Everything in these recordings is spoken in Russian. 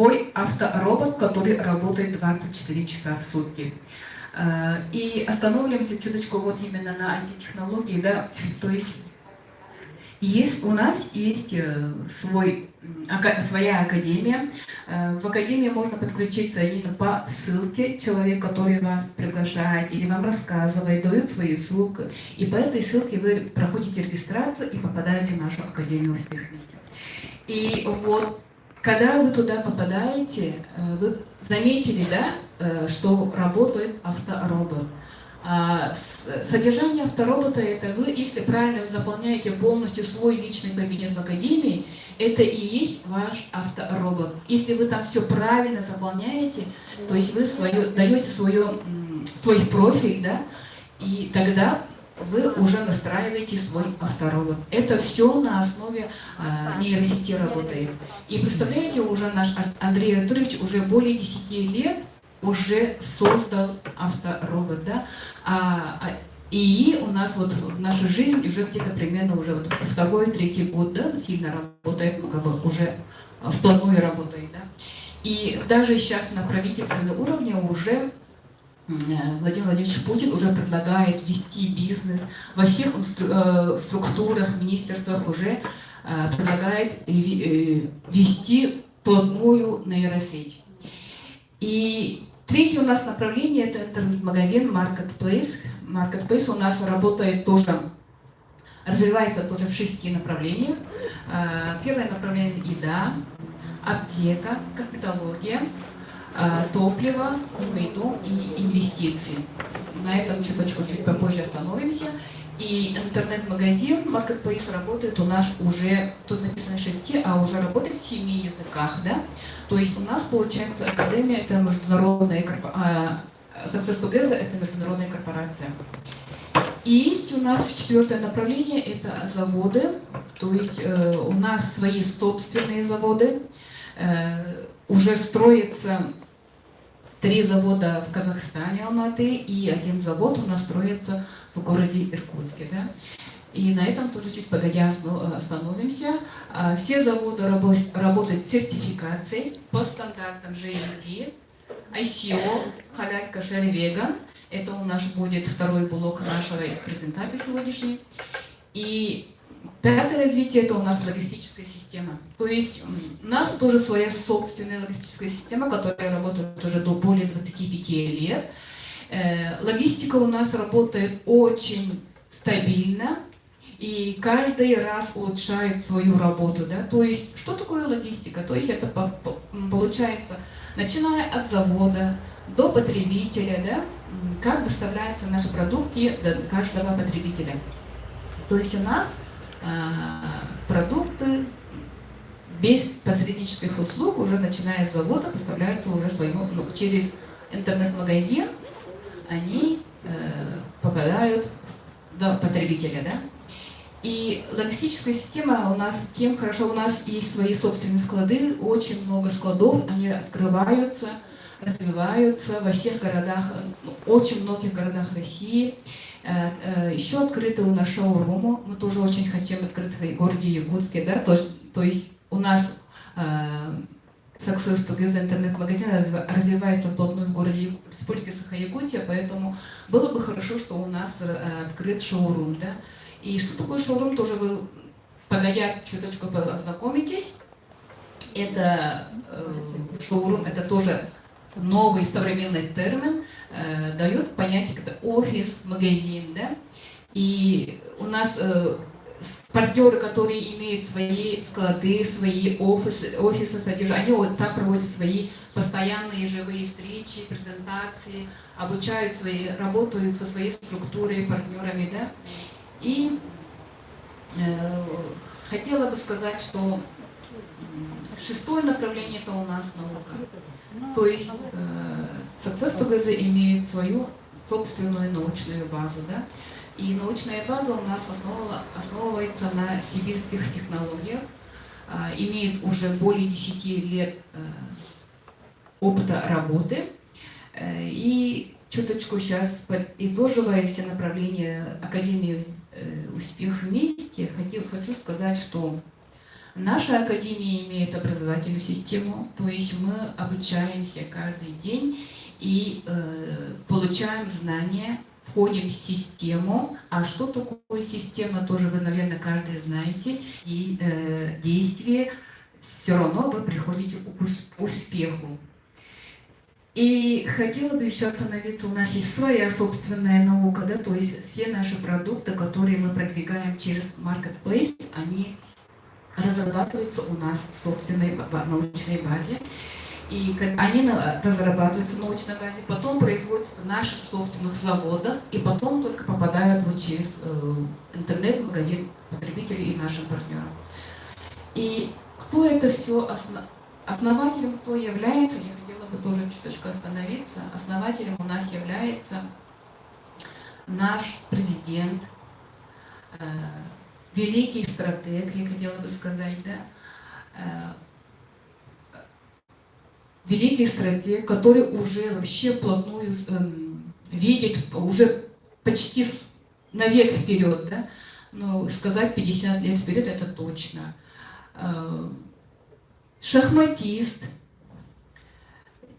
свой авторобот, который работает 24 часа в сутки. И остановимся чуточку вот именно на IT-технологии, да, то есть у нас есть своя академия. В академии можно подключиться именно по ссылке. Человек, который вас приглашает или вам рассказывает, дает свою ссылку. И по этой ссылке вы проходите регистрацию и попадаете в нашу Академию Успех Вместе. И вот, когда вы туда попадаете, вы заметили, да, что работает авторобот. Содержание авторобота — это вы, если правильно заполняете полностью свой личный кабинет в академии, это и есть ваш авторобот. Если вы там все правильно заполняете, то есть вы даете свой профиль, да, и тогда вы уже настраиваете свой авторобот. Это все на основе нейросети работает. И представляете, уже наш Андрей Артурович уже более 10 лет уже создал авторобот, да? И у нас вот в нашей жизни уже где-то примерно уже вот второй-третий год, да, сильно работает, ну как бы уже вплотную работает, да? И даже сейчас на правительственном уровне уже Владимир Владимирович Путин уже предлагает вести бизнес во всех структурах, министерствах уже предлагает вести плотную нейросеть. И третье у нас направление — это интернет-магазин Marketplace. Marketplace у нас работает тоже, развивается тоже в 6 направлениях. Первое направление — еда, аптека, косметология, топливо, умный дом и инвестиции. На этом чуть попозже остановимся. И интернет-магазин Marketplace работает у нас уже, тут написано 6, а уже работает в 7 языках, да? То есть у нас, получается, Академия — это международная корпорация, Success Together — это международная корпорация. И есть у нас 4 направление — это заводы, то есть у нас свои собственные заводы, уже строится 3 завода в Казахстане, Алматы, и 1 завод у нас строится в городе Иркутске. Да? И на этом тоже чуть погодя остановимся. Все заводы работают с сертификацией по стандартам GMP, ICO, Halal Kosher Vegan. Это у нас будет второй блок нашей презентации сегодняшней. И 5-е развитие — это у нас логистическая система. То есть у нас тоже своя собственная логистическая система, которая работает уже до более 25 лет. Логистика у нас работает очень стабильно и каждый раз улучшает свою работу. Да? То есть что такое логистика? То есть это получается, начиная от завода до потребителя, да? Как доставляются наши продукты до каждого потребителя. То есть у нас продукты без посреднических услуг, уже начиная с завода, поставляются уже своему, через интернет-магазин, они попадают до потребителя, да? И логистическая система у нас тем хорошо, у нас есть свои собственные склады, очень много складов, они открываются, развиваются во всех городах, очень многих городах России. Еще открыты у нас шоурумы, мы тоже очень хотим открыть в городе Якутске, да, то есть у нас Success Together интернет-магазин развивается плотно в городе Республики Саха-Якутия, поэтому было бы хорошо, что у нас открыт шоурум, да. И что такое шоурум, тоже вы погодя чуточку познакомитесь. Это шоурум, это тоже новый современный термин, дает понятие как офис, магазин, да. И у нас партнеры, которые имеют свои склады, свои офисы содержат, они вот там проводят свои постоянные живые встречи, презентации, обучают работают со своей структурой, партнерами, да. И хотела бы сказать, что 6-е направление — это у нас наука. То есть Success Together имеет свою собственную научную базу, да? И научная база у нас основывается на сибирских технологиях, имеет уже более 10 лет опыта работы. И чуточку сейчас, подытоживая все направления Академии Успех Вместе, хочу сказать, что Наша академия имеет образовательную систему, то есть мы обучаемся каждый день и получаем знания, входим в систему. А что такое система, тоже вы, наверное, каждый знаете. И действие, все равно вы приходите к успеху. И хотела бы еще остановиться, у нас есть своя собственная наука, да, то есть все наши продукты, которые мы продвигаем через Marketplace, они разрабатываются у нас в собственной научной базе. И они разрабатываются в научной базе, потом производятся в наших собственных заводах, и потом только попадают вот через интернет-магазин потребителей и нашим партнерам. И кто это все основателем, кто является, я хотела бы тоже чуточку остановиться. Основателем у нас является наш президент, великий стратег, я хотела бы сказать, да, великий стратег, который уже вообще вплотную видит, уже почти на век вперед, да, но сказать 50 лет вперед это точно. Шахматист,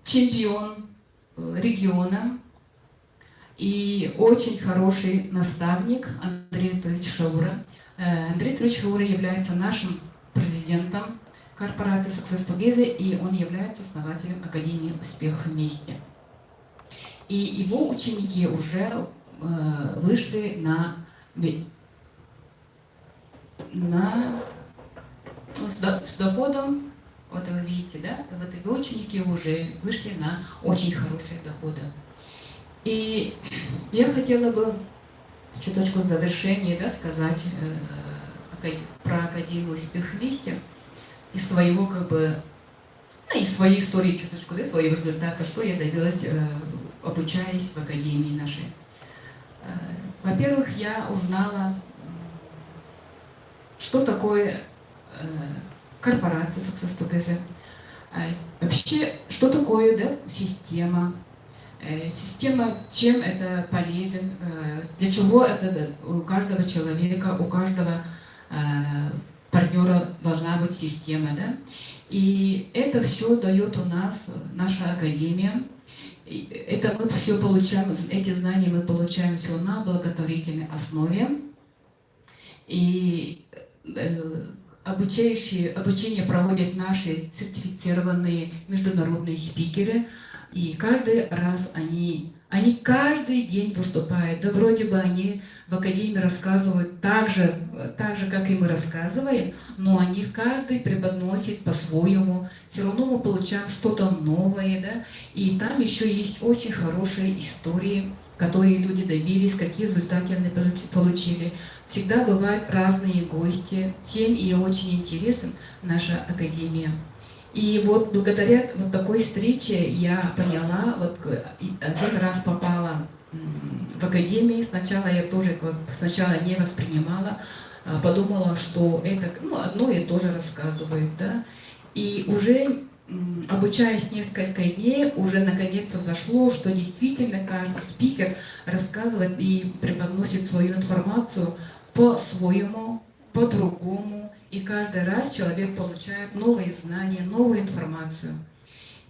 чемпион региона и очень хороший наставник Андрей Анатольевич Шаура. Андрей Анатольевич Шаура является нашим президентом корпорации Success Together, и он является основателем Академии Успеха вместе. И его ученики уже вышли с доходом, вот вы видите, да, вот его ученики уже вышли на очень хорошие доходы. И я хотела бы чуточку в завершении, да, сказать про Академию Успех вместе из своего, как бы, из своей истории чуточку, да, своего результата, что я добилась, обучаясь в Академии нашей. Во-первых, я узнала, что такое корпорация Success Together, вообще, что такое, да, система, чем это полезен, для чего это у каждого человека, у каждого партнера должна быть система, да? И это все дает у нас наша академия. Это мы все получаем, эти знания мы получаем все на благотворительной основе. И обучение проводят наши сертифицированные международные спикеры. И каждый раз они каждый день выступают. Да вроде бы они в Академии рассказывают так же, как и мы рассказываем, но они каждый преподносит по-своему. Все равно мы получаем что-то новое, да? И там еще есть очень хорошие истории, которые люди добились, какие результаты они получили. Всегда бывают разные гости, тем и очень интересна наша Академия. И вот благодаря вот такой встрече я поняла, вот один раз попала в Академию, сначала я тоже сначала не воспринимала, подумала, что это одно и то же рассказывают, да. И уже обучаясь несколько дней, уже наконец-то зашло, что действительно каждый спикер рассказывает и преподносит свою информацию по-своему, по-другому. И каждый раз человек получает новые знания, новую информацию.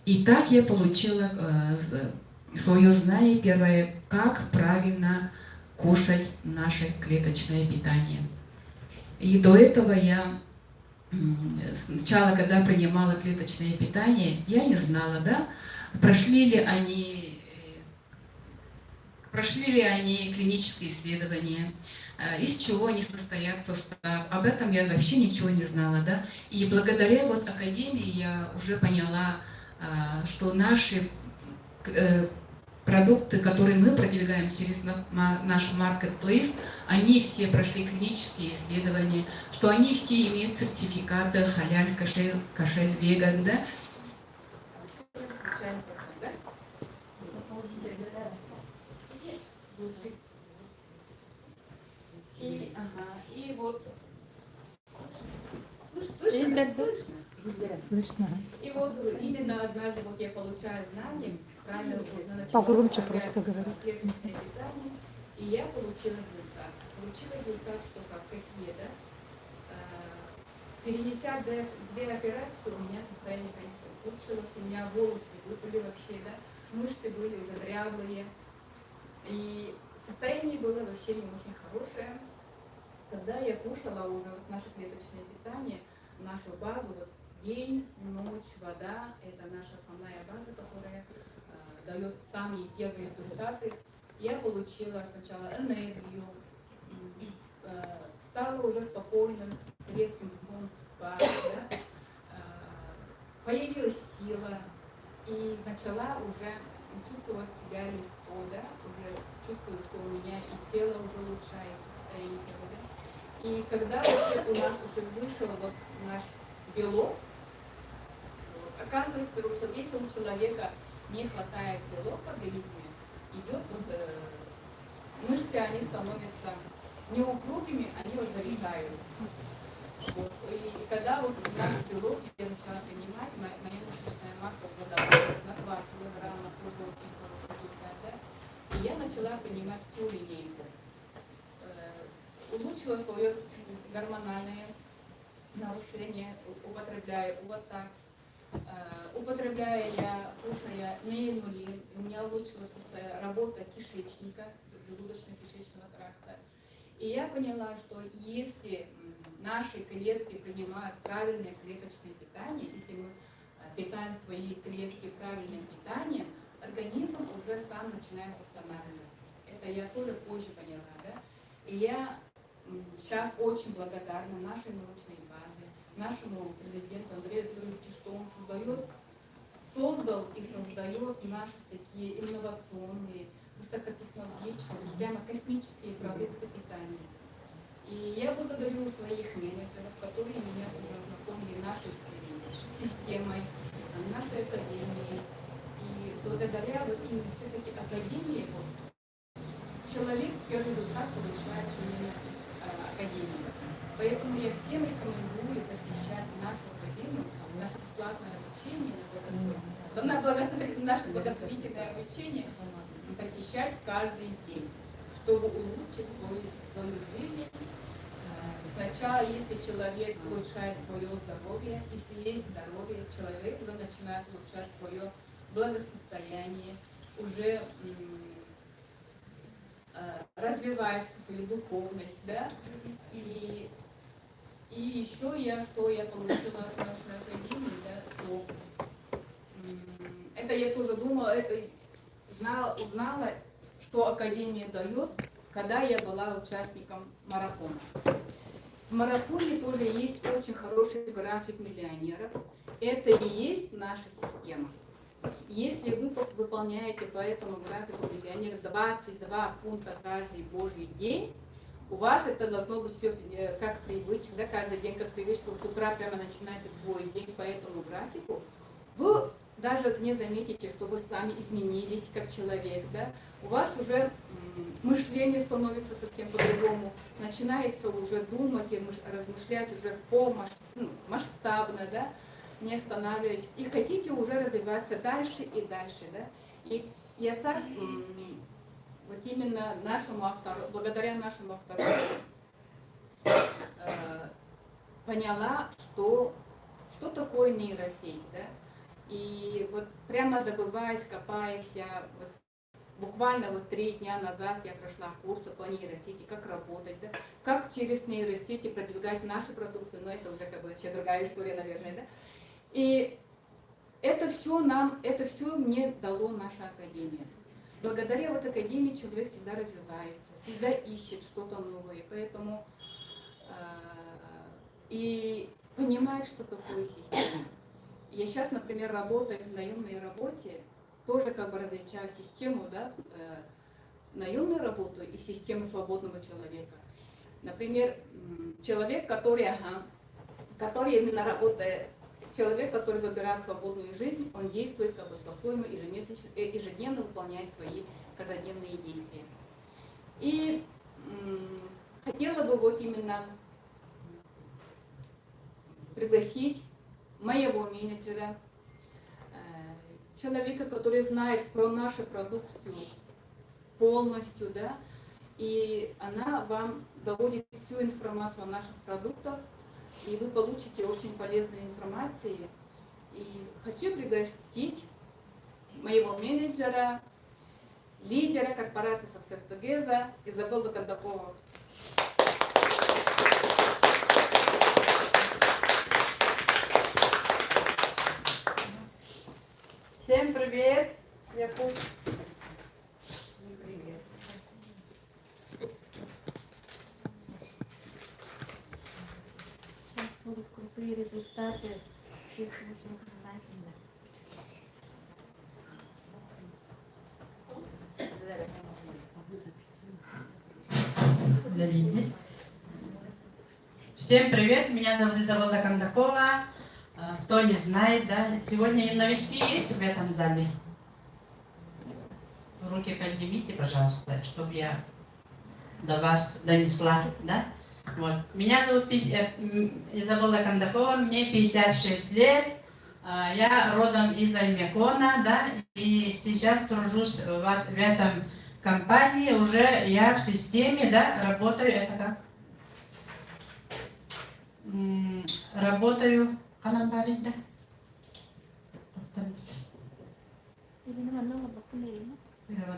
И так я получила свое знание первое, как правильно кушать наше клеточное питание. И до этого я сначала, когда принимала клеточное питание, я не знала, да, прошли ли они клинические исследования, из чего они состоят, состав. Об этом я вообще ничего не знала, да. И благодаря вот Академии я уже поняла, что наши продукты, которые мы продвигаем через наш Marketplace, они все прошли клинические исследования, что они все имеют сертификаты халяль, кошель, веган, да. И вот слышно. И вот именно однажды вот я получаю знания, правильно, погромче просто говорю. И я получила результат. Что какие, да? перенеся две операции, у меня состояние, конечно, ухудшилось, у меня волосы выпали вообще, да, мышцы были уже дряблые, и состояние было вообще не очень хорошее. Когда я кушала уже вот наше клеточное питание, нашу базу, вот день, ночь, вода, это наша основная база, которая дает самые первые результаты. Я получила сначала энергию, стала уже спокойным, редким сном спать, да? Появилась сила и начала уже чувствовать себя легко, да? Уже чувствую, что у меня и тело уже улучшается, состояние, да? И когда вообще у нас уже вышел вот наш белок, вот, оказывается, что если у человека не хватает белок в организме, идет вот, мышцы, они становятся неупругими, они вот зависают. Вот. И когда вот наш белок я начала принимать, моя мышечная масса водородная на 2 килограмма, тоже очень хороший результат, да? И я начала принимать всю линейку. Улучшила свое гормональное нарушение, употребляя уватакс, употребляя я, кушая неинулин, у меня улучшилась работа кишечника, желудочно-кишечного тракта. И я поняла, что если наши клетки принимают правильное клеточное питание, если мы питаем свои клетки правильным питанием, организм уже сам начинает восстанавливаться. Это я тоже позже поняла, да? И я сейчас очень благодарна нашей научной базе, нашему президенту Андрею Юрьевичу, что он создал и создает наши такие инновационные, высокотехнологичные, прямо космические продукты питания. И я благодарю своих менеджеров, которые меня уже знакомили нашей системой, нашей академией. И благодаря вот именно все-таки академии, вот, человек первый результат получает именно из академии. Поэтому я всем рекомендую посещать нашу академию, наше бесплатное обучение, наше благотворительное обучение посещать каждый день, чтобы улучшить свою жизнь. Сначала, если человек улучшает свое здоровье, если есть здоровье, человек уже начинает улучшать свое благосостояние, уже развивает свою духовность, да, и еще что я получила в нашей академии, да, то это я тоже думала, узнала, что академия дает, когда я была участником марафона. В марафоне тоже есть очень хороший график миллионеров. Это и есть наша система. Если вы выполняете по этому графику миллионера 22 пункта каждый божий день, у вас это должно быть все как привычка, да, каждый день как привычка, вы с утра прямо начинаете свой день по этому графику, вы даже не заметите, что вы сами изменились как человек, да, у вас уже мышление становится совсем по-другому, начинается уже думать и размышлять уже масштабно, да, не останавливайтесь, и хотите уже развиваться дальше и дальше, да. И я так, вот именно благодаря нашему автору поняла, что такое нейросеть, да. И вот прямо добываясь, копаясь, я вот буквально вот 3 дня назад я прошла курсы по нейросети, как работать, да, как через нейросети продвигать нашу продукцию, но это уже как бы вообще другая история, наверное, да. И это все мне дало наша академия. Благодаря вот академии человек всегда развивается, всегда ищет что-то новое, поэтому и понимает, что такое система. Я сейчас, например, работаю в наемной работе, тоже как бы различаю систему, да, наемную работу и систему свободного человека. Например, человек, который именно работает, человек, который выбирает свободную жизнь, он действует как бы по-своему, ежедневно выполняет свои каждодневные действия. И хотела бы вот именно пригласить моего менеджера, человека, который знает про нашу продукцию полностью, да, и она вам доводит всю информацию о наших продуктах, и вы получите очень полезную информацию. И хочу пригласить моего менеджера, лидера корпорации Success Together Изабеллу Кондакову. Всем привет! Якуб. Привет. Сейчас будут крутые результаты всех слушаний внимательно. Всем привет, меня зовут Изабелла Кондакова. Кто не знает, да, сегодня новички есть в этом зале? Руки поднимите, пожалуйста, чтобы я до вас донесла, да? Вот. Меня зовут Изабелла Кондакова, мне 56 лет. Я родом из Аймекона, да, и сейчас тружусь в этом компании. Уже я в системе, да, работаю, это как? Работаю, да?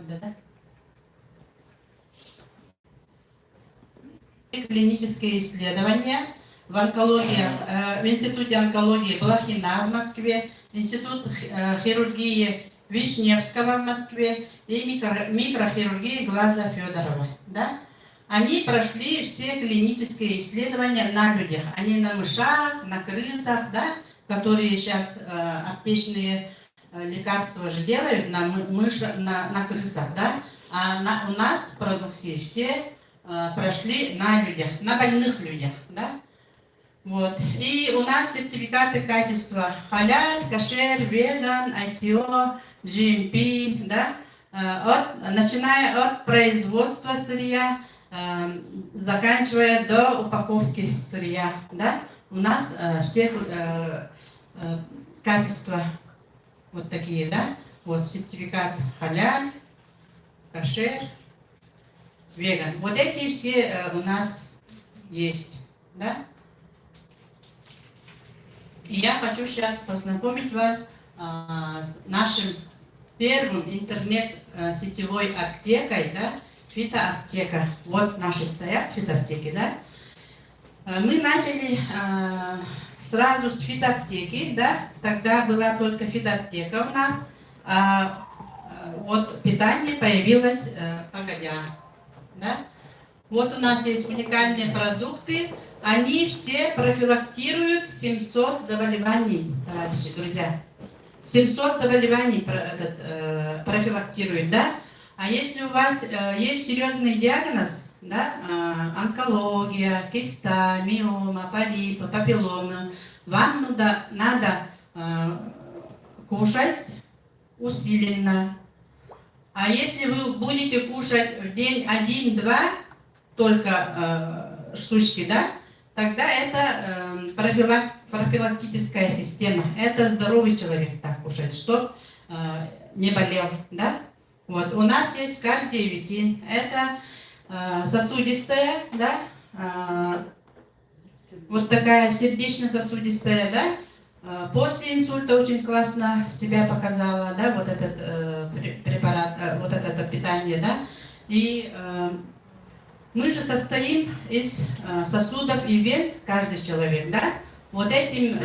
Да. Клинические исследования в онкологии, в Институте онкологии Блохина в Москве, Институт хирургии Вишневского в Москве и микрохирургии глаза Федорова. Да? Они прошли все клинические исследования на людях. Они на мышах, на крысах, да? Которые сейчас аптечные лекарства же делают на крысах, да? А у нас в продукции все прошли на людях, на больных людях, да? Вот. И у нас сертификаты качества халяль, кашер, веган, ICO, GMP, да? Начиная от производства сырья, заканчивая до упаковки сырья, да? У нас все качества вот такие, да? Вот сертификат халяль, кашер, веган. Вот эти все у нас есть, да? И я хочу сейчас познакомить вас с нашим первым интернет-сетевой аптекой, да? Фитоаптека. Вот наши стоят фитоаптеки, да? Мы начали сразу с фитоаптеки, да? Тогда была только фитоаптека у нас, вот питание появилось погодя. Да? Вот у нас есть уникальные продукты, они все профилактируют 700 заболеваний, товарищи, друзья. 700 заболеваний профилактируют, да? А если у вас есть серьезный диагноз, да, онкология, киста, миома, полипы, папилломы, вам надо кушать усиленно. А если вы будете кушать в день 1-2 только штучки, да, тогда это профилактическая система. Это здоровый человек так кушает, чтобы не болел, да. Вот. У нас есть кардиовитин. Это сосудистая, да, вот такая сердечно-сосудистая, да. После инсульта очень классно себя показала, да, вот этот препарат, вот это питание, да. И мы же состоим из сосудов и вен, каждый человек, да. Вот этим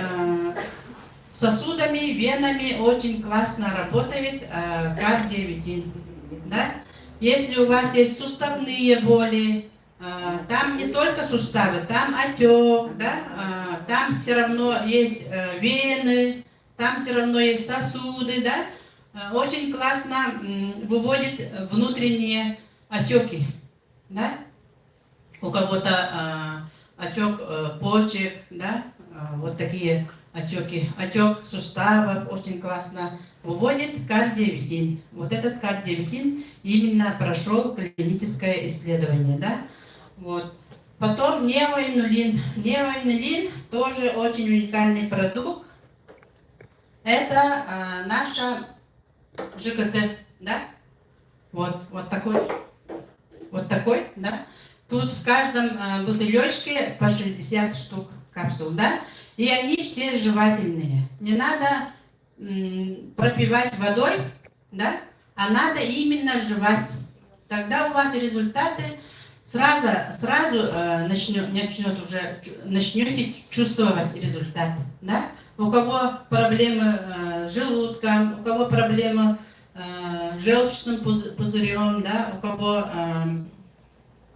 сосудами, венами очень классно работает кардиовитин, да. Если у вас есть суставные боли, там не только суставы, там отек, да, там все равно есть вены, там все равно есть сосуды, да, очень классно выводит внутренние отеки, да, у кого-то отек почек, да, вот такие отеки, отек суставов очень классно выводит кардиовитин. Вот этот кардиовитин именно прошел клиническое исследование, да. Вот. Потом неоинулин. Неоинулин тоже очень уникальный продукт. Это наша ЖКТ, да. Вот такой, да. Тут в каждом бутылечке по 60 штук капсул, да? И они все жевательные. Не надо пропивать водой, да? А надо именно жевать. Тогда у вас результаты сразу начнете чувствовать результат, да? У кого проблемы с желудком, у кого проблемы с желчным пузырем, да? У кого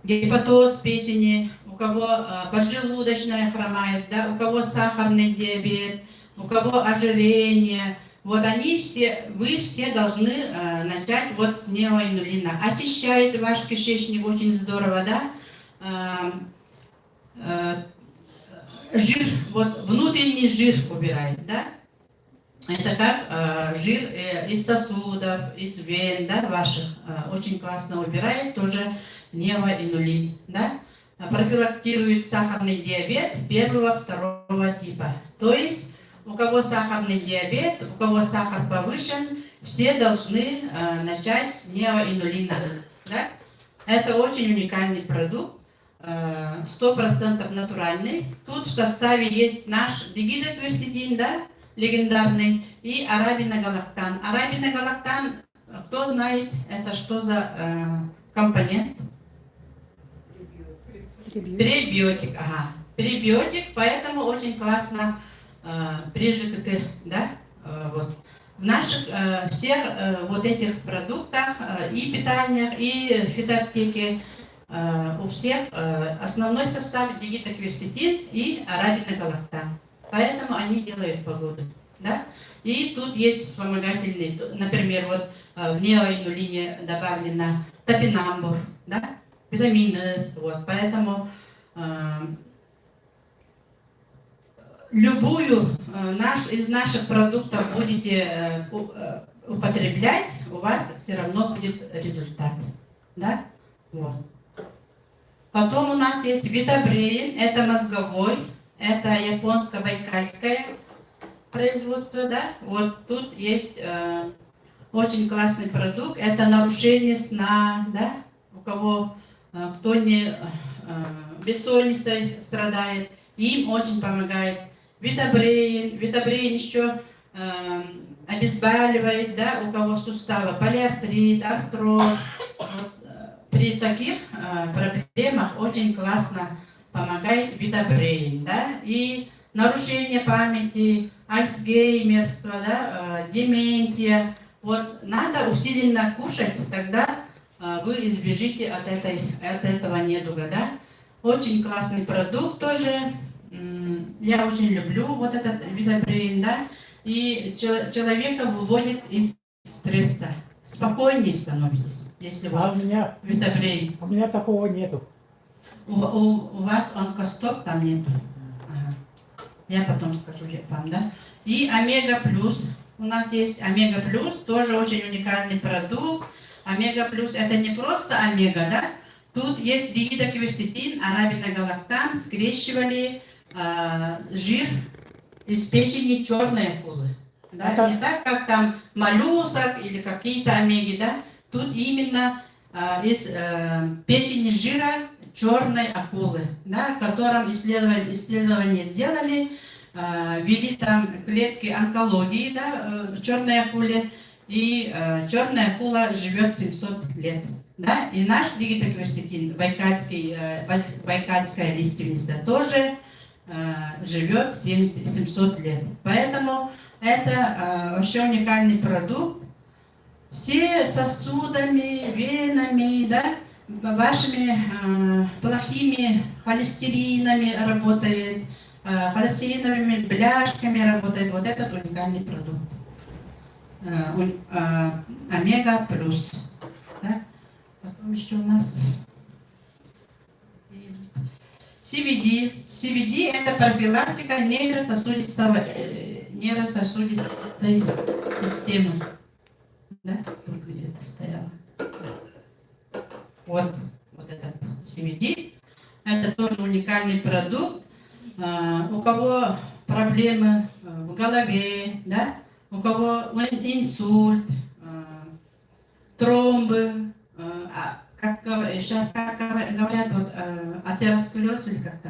гепатоз печени, у кого поджелудочная хромает, да? У кого сахарный диабет, у кого ожирение. Вот они все, вы все должны начать вот с неоинулина. Очищает ваш кишечник очень здорово, да? Жир, вот внутренний жир убирает, да? Это как жир из сосудов, из вен, да, ваших, очень классно убирает, тоже неоинулин, да? Профилактирует сахарный диабет 1-2 типа. То есть у кого сахарный диабет, у кого сахар повышен, все должны начать с неоинулина. Да? Это очень уникальный продукт, 100% натуральный. Тут в составе есть наш дигидокверсетин, да, легендарный, и арабиногалактан. Арабиногалактан, кто знает, это что за компонент? Пребиотик, ага. Пребиотик, поэтому очень классно при ЖКТ, да, вот. В наших всех вот этих продуктах и питаниях, и фитоаптеке у всех основной состав дигидокверсетин и арабиногалактан. Поэтому они делают погоду, да. И тут есть вспомогательные, например, вот в неоинулине добавлено топинамбур, да, витамины, вот, поэтому любую из наших продуктов будете употреблять, у вас все равно будет результат. Да? Вот. Потом у нас есть витабреин, это мозговой, это японско-байкальское производство. Да? Вот тут есть очень классный продукт, это нарушение сна, да? У кого кто не бессонницей страдает, им очень помогает. Витабреин еще обезболивает, да, у кого суставы, полиартрит, артроз. Вот, при таких проблемах очень классно помогает витабреин, да, и нарушение памяти, альцгеймерство, да, деменция. Вот надо усиленно кушать, тогда вы избежите от этого недуга, да. Очень классный продукт тоже. Я очень люблю вот этот витабреин, да, и человека выводит из стресса. Спокойнее становитесь, если А вот у меня такого нету. у вас онкостоп там нету. Ага. Я потом скажу вам, да. И омега плюс. У нас есть омега плюс, тоже очень уникальный продукт. Омега плюс это не просто омега, да. Тут есть дигидокверсетин, арабиногалактан, скрещивали жир из печени черной акулы. Да? Не так, как там моллюсок или какие-то омеги, да? Тут именно из печени жира черной акулы, да? В котором исследования сделали, ввели там клетки онкологии, да, в черной акуле, и черная акула живет 700 лет. Да? И наш дигидокверсетин, байкальская лиственница, тоже живет 700 лет. Поэтому это вообще уникальный продукт. Все сосудами, венами, да, вашими плохими холестеринами работает, холестериновыми бляшками работает. Вот этот уникальный продукт. Омега плюс. Да? Потом еще у нас CBD. CBD это профилактика нейрососудистой системы. Да? Где это стояло? Вот этот CBD. Это тоже уникальный продукт. У кого проблемы в голове, да? У кого инсульт, тромбы, сейчас как говорят, вот, атеросклероз или как-то?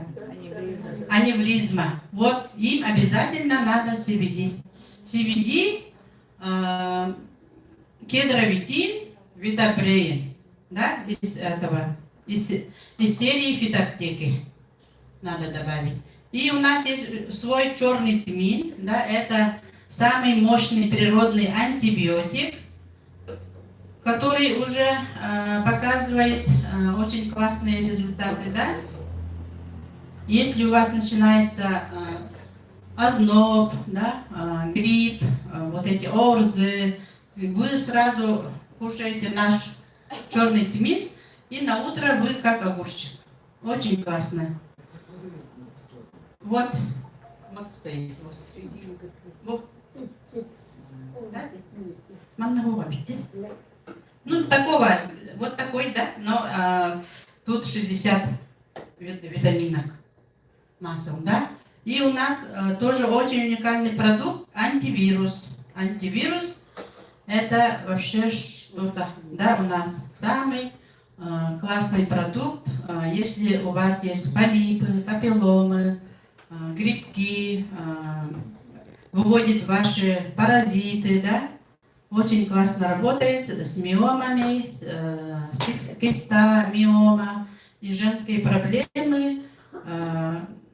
аневризма. Вот им обязательно надо CBD. CBD, кедровитин, витапреин, да, из этого, из серии фитоаптеки надо добавить. И у нас есть свой черный тмин, да, это самый мощный природный антибиотик, который уже показывает очень классные результаты, да. Если у вас начинается озноб, да, грипп, вот эти орзы, вы сразу кушаете наш черный тмин, и на утро вы как огурчик. Очень классно. Вот стоит. Вот. Да? Манного видите? Ну, такого, вот такой, да, но тут 60 витаминок масел, да. И у нас тоже очень уникальный продукт антивирус. Антивирус это вообще что-то, да, у нас самый классный продукт. Если у вас есть полипы, папилломы, грибки, выводит ваши паразиты, да, очень классно работает с миомами, киста, миома и женские проблемы.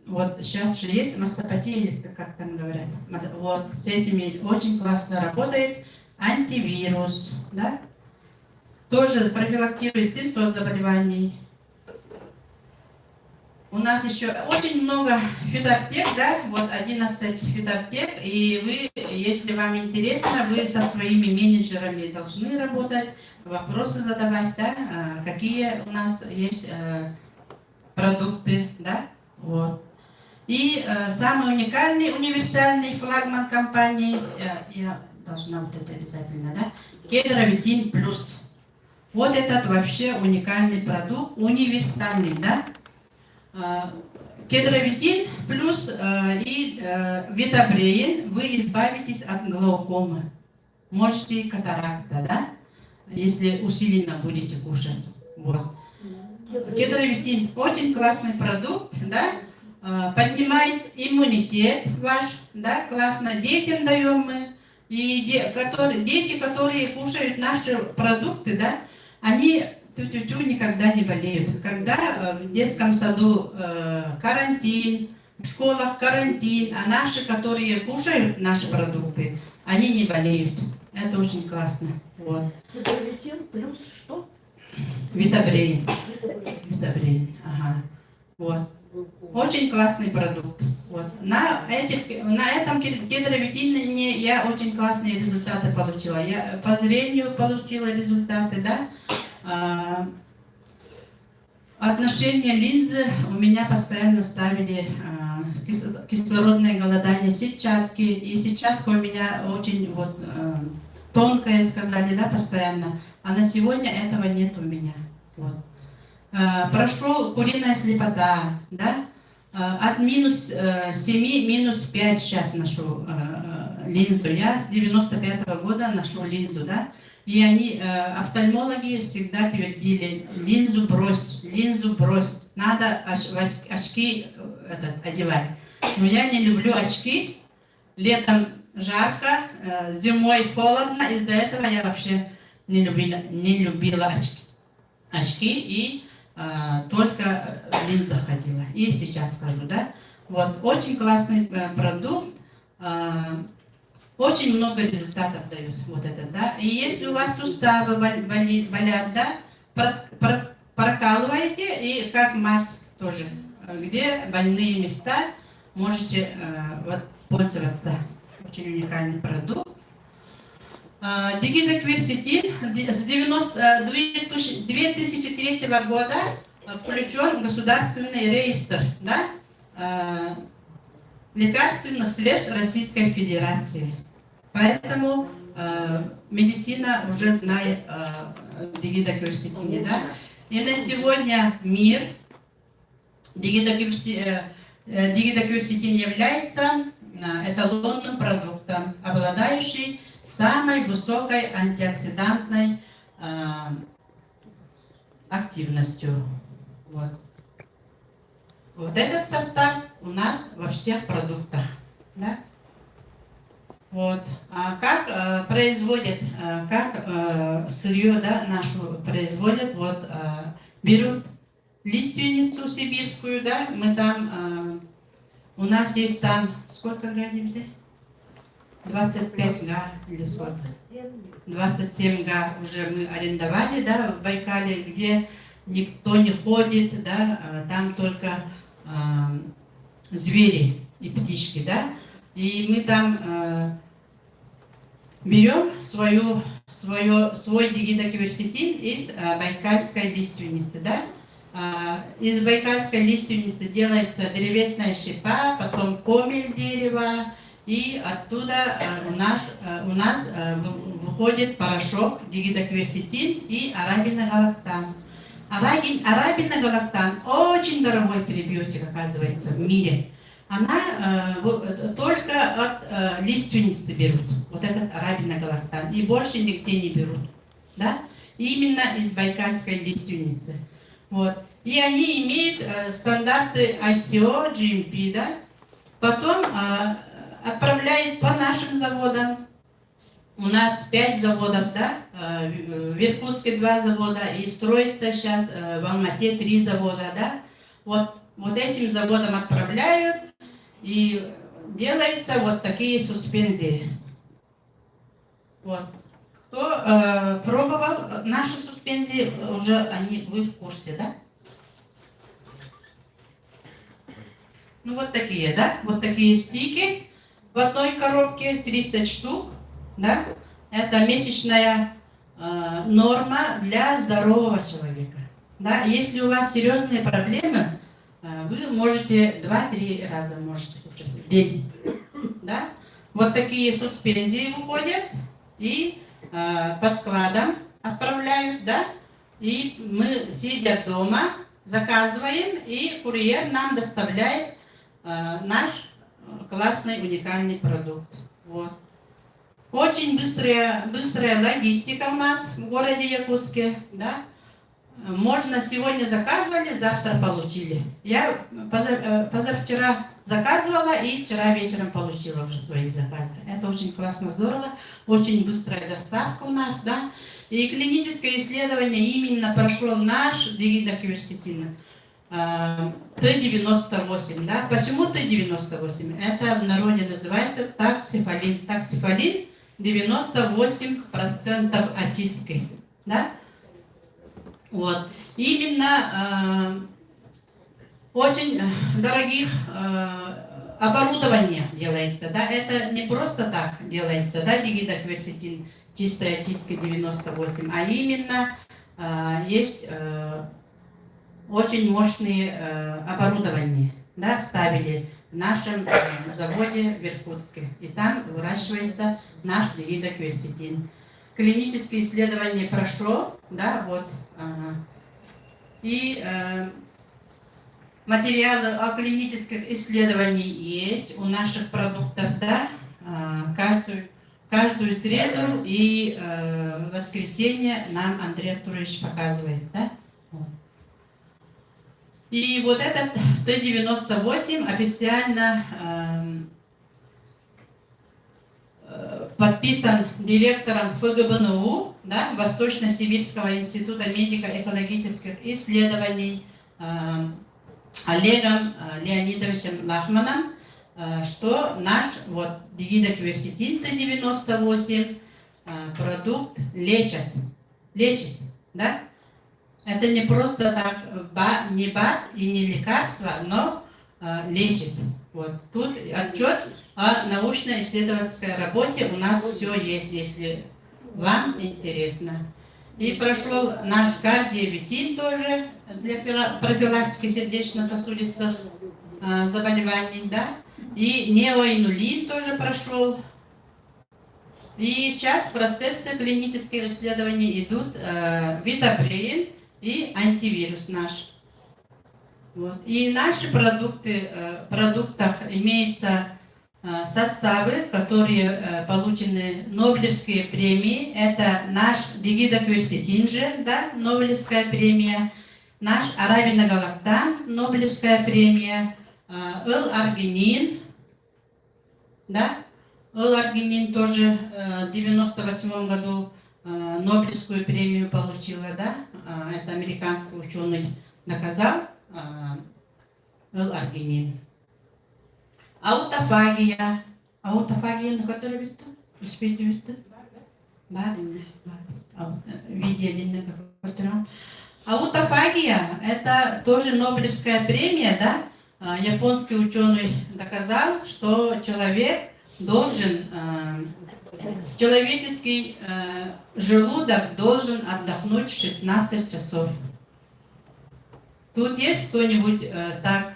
Вот сейчас же есть мастопатия, как там говорят. Вот с этими очень классно работает антивирус, да. Тоже профилактирует 700 заболеваний. У нас еще очень много фитоаптек, да, вот 11 фитоаптек, и вы, если вам интересно, вы со своими менеджерами должны работать, вопросы задавать, да, какие у нас есть продукты, да, вот. И самый уникальный, универсальный флагман компании, я должна вот это обязательно, да, Кедровитин Плюс. Вот этот вообще уникальный продукт, универсальный, да. Кедровитин плюс и витапреин, вы избавитесь от глаукомы. Можете катаракта, да, если усиленно будете кушать. Вот. Кедровитин очень классный продукт, да, поднимает иммунитет ваш, да, классно детям даем мы. И дети, которые кушают наши продукты, да, они никогда не болеют. Когда в детском саду карантин, в школах карантин, а наши, которые кушают наши продукты, они не болеют. Это очень классно. Вот. Кедровитин плюс что? Витапреин. Витапреин. Ага. Вот. Очень классный продукт. Вот. На этом кедровитине я очень классные результаты получила. Я по зрению получила результаты, да. Отношение линзы у меня постоянно ставили кислородное голодание, сетчатки. И сетчатка у меня очень вот тонкая, сказали, да, постоянно. А на сегодня этого нет у меня. Вот. Прошел куриная слепота, да. От минус 7, минус 5 сейчас ношу линзу. Я с 95-го года ношу линзу, да. И они, офтальмологи, всегда твердили: линзу брось, надо очки одевать. Но я не люблю очки, летом жарко, зимой холодно, из-за этого я вообще не любила очки и только в линзах ходила. И сейчас хожу, да. Вот, очень классный продукт. Очень много результатов дают вот это, да. И если у вас суставы болят, да, прокалываете, и как масс тоже, где больные места, можете пользоваться. Очень уникальный продукт. Дигидокверсетин с 2003 года включен в государственный реестр, да, лекарственных средств Российской Федерации. Поэтому медицина уже знает о дигидокверсетине, да. И на сегодня мир дигидокверсетин является эталонным продуктом, обладающий самой высокой антиоксидантной активностью. Вот. Вот этот состав у нас во всех продуктах. Да? Вот. А как производят, сырье, да, нашу производят, вот берут лиственницу сибирскую, да, мы там, у нас есть там, сколько га, 25 га или сколько? 27 га уже мы арендовали, да, в Байкале, где никто не ходит, да, там только звери и птички, да, и мы там берем свой дигидокверсетин из байкальской лиственницы, да. Из байкальской лиственницы делается древесная щепа, потом комель дерева, и оттуда у нас выходит порошок дигидокверсетин и арабиногалактан. Арабиногалактан очень дорогой перебиотик, оказывается, в мире. Она только от лиственницы берут, вот этот арабиногалактан, и больше нигде не берут, да? Именно из байкальской лиственницы. Вот. И они имеют стандарты ICO, GMP, да? Потом отправляют по нашим заводам. У нас 5 заводов, да? В Иркутске 2 завода, и строится сейчас в Алмате 3 завода, да? Вот этим заводам отправляют, и делаются вот такие суспензии. Вот. Кто пробовал наши суспензии, уже вы в курсе, да? Ну вот такие, да? Вот такие стики. В одной коробке 30 штук, да? Это месячная норма для здорового человека. Да? Если у вас серьезные проблемы, вы можете 2-3 раза кушать в день. Да? Вот такие суспензии выходят и по складам отправляют, да? И мы, сидя дома, заказываем, и курьер нам доставляет наш классный уникальный продукт. Вот. Очень быстрая логистика у нас в городе Якутске, да? Можно сегодня заказывали, завтра получили. Я позавчера заказывала и вчера вечером получила уже свои заказы. Это очень классно, здорово, очень быстрая доставка у нас, да. И клиническое исследование именно прошел наш дигидокверсетин Т-98, да. Почему Т-98? Это в народе называется таксифолин. Таксифолин 98% очистки, да. Вот. Именно очень дорогих оборудования делается, да, это не просто так делается, да, дигидокверсетин чистой очистки 98, а именно есть очень мощные оборудования, да, ставили в нашем заводе в Иркутске, и там выращивается наш дигидокверсетин. Клиническое исследование прошло, да, вот. И материалы о клинических исследованиях есть у наших продуктов, да, каждую среду и воскресенье нам Андрей Артурович показывает, да. И вот этот Т-98 официально подписан директором ФГБНУ, да, Восточно-Сибирского института медико-экологических исследований Олегом Леонидовичем Лахманом, что наш вот дигидокверсетин Т-98 продукт лечит, да? Это не просто так, не БАД и не лекарство, но лечит. Вот. Тут отчет о научно-исследовательской работе у нас все есть, если вам интересно. И прошел наш кардиовитин тоже для профилактики сердечно-сосудистых заболеваний, да. И неоинулин тоже прошел. И сейчас процессы клинических исследований идут витапреин и антивирус наш. Вот. И наши продуктах имеются составы, которые получены Нобелевские премии. Это наш дигидокверсетин же, да, Нобелевская премия. наш аравиногалактан, Нобелевская премия, Л-аргинин, да? Л-аргинин тоже в 98 году Нобелевскую премию получила, да? Это американский ученый доказал Л-аргинин. Аутофагия. Аутофагия, на которой видите? Успейте видите? Барин, видели, на котором. Аутофагия – это тоже Нобелевская премия, да? Японский ученый доказал, что человек должен, человеческий желудок должен отдохнуть 16 часов. Тут есть кто-нибудь так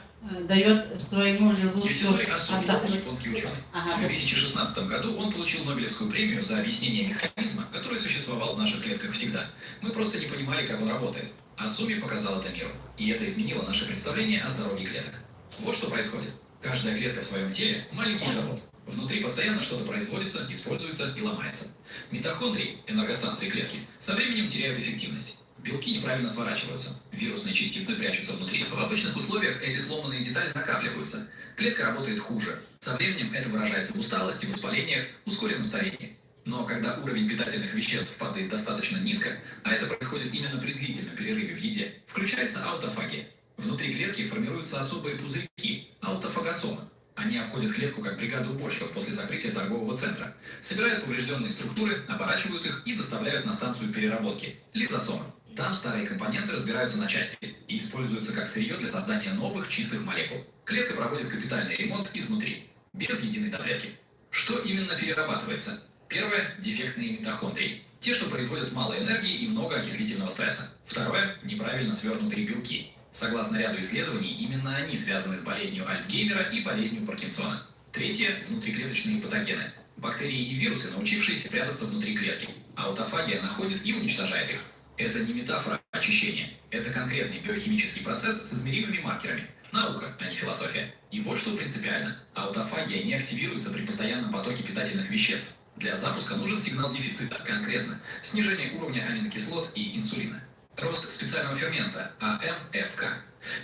дает своему желудку Юсинори Асуми, отдохнуть? японский ученый. Ага. В 2016 году он получил Нобелевскую премию за объяснение механизма, который существовал в наших клетках всегда. Мы просто не понимали, как он работает. Асуми показал это миру, и это изменило наше представление о здоровье клеток. Вот что происходит. Каждая клетка в своем теле – маленький завод. Внутри постоянно что-то производится, используется и ломается. Митохондрии, энергостанции клетки, со временем теряют эффективность. Белки неправильно сворачиваются, вирусные частицы прячутся внутри. В обычных условиях эти сломанные детали накапливаются. Клетка работает хуже. Со временем это выражается в усталости, воспалениях, ускоренном старении. Но когда уровень питательных веществ падает достаточно низко, а это происходит именно при длительном перерыве в еде, включается аутофагия. Внутри клетки формируются особые пузырьки – аутофагосомы. Они обходят клетку как бригада уборщиков после закрытия торгового центра, собирают поврежденные структуры, оборачивают их и доставляют на станцию переработки – лизосомы. Там старые компоненты разбираются на части и используются как сырье для создания новых чистых молекул. Клетка проводит капитальный ремонт изнутри, без единой таблетки. Что именно перерабатывается? Первое – дефектные митохондрии. Те, что производят мало энергии и много окислительного стресса. Второе – неправильно свернутые белки. Согласно ряду исследований, именно они связаны с болезнью Альцгеймера и болезнью Паркинсона. Третье – внутриклеточные патогены. Бактерии и вирусы, научившиеся прятаться внутри клетки. Аутофагия находит и уничтожает их. Это не метафора очищения. Это конкретный биохимический процесс с измеримыми маркерами. Наука, а не философия. И вот что принципиально. Аутофагия не активируется при постоянном потоке питательных веществ. Для запуска нужен сигнал дефицита, конкретно снижение уровня аминокислот и инсулина. Рост специального фермента АМФК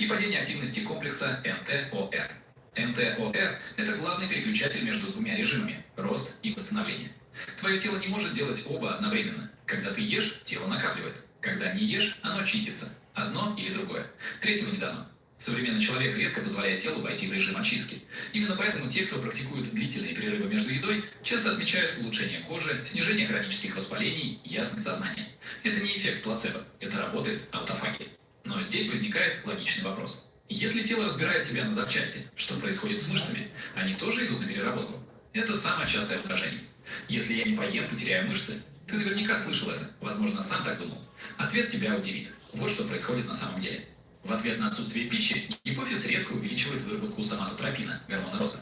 и падение активности комплекса МТОР. МТОР – это главный переключатель между двумя режимами – рост и восстановление. Твое тело не может делать оба одновременно. Когда ты ешь, тело накапливает. Когда не ешь, оно чистится. Одно или другое. Третьего не дано. Современный человек редко позволяет телу войти в режим очистки. Именно поэтому те, кто практикует длительные перерывы между едой, часто отмечают улучшение кожи, снижение хронических воспалений, ясность сознания. Это не эффект плацебо, это работает аутофагия. Но здесь возникает логичный вопрос. Если тело разбирает себя на запчасти, что происходит с мышцами? Они тоже идут на переработку? Это самое частое возражение. Если я не поем, потеряю мышцы. Ты наверняка слышал это, возможно, сам так думал. Ответ тебя удивит. Вот что происходит на самом деле. В ответ на отсутствие пищи гипофиз резко увеличивает выработку соматотропина, гормона роста.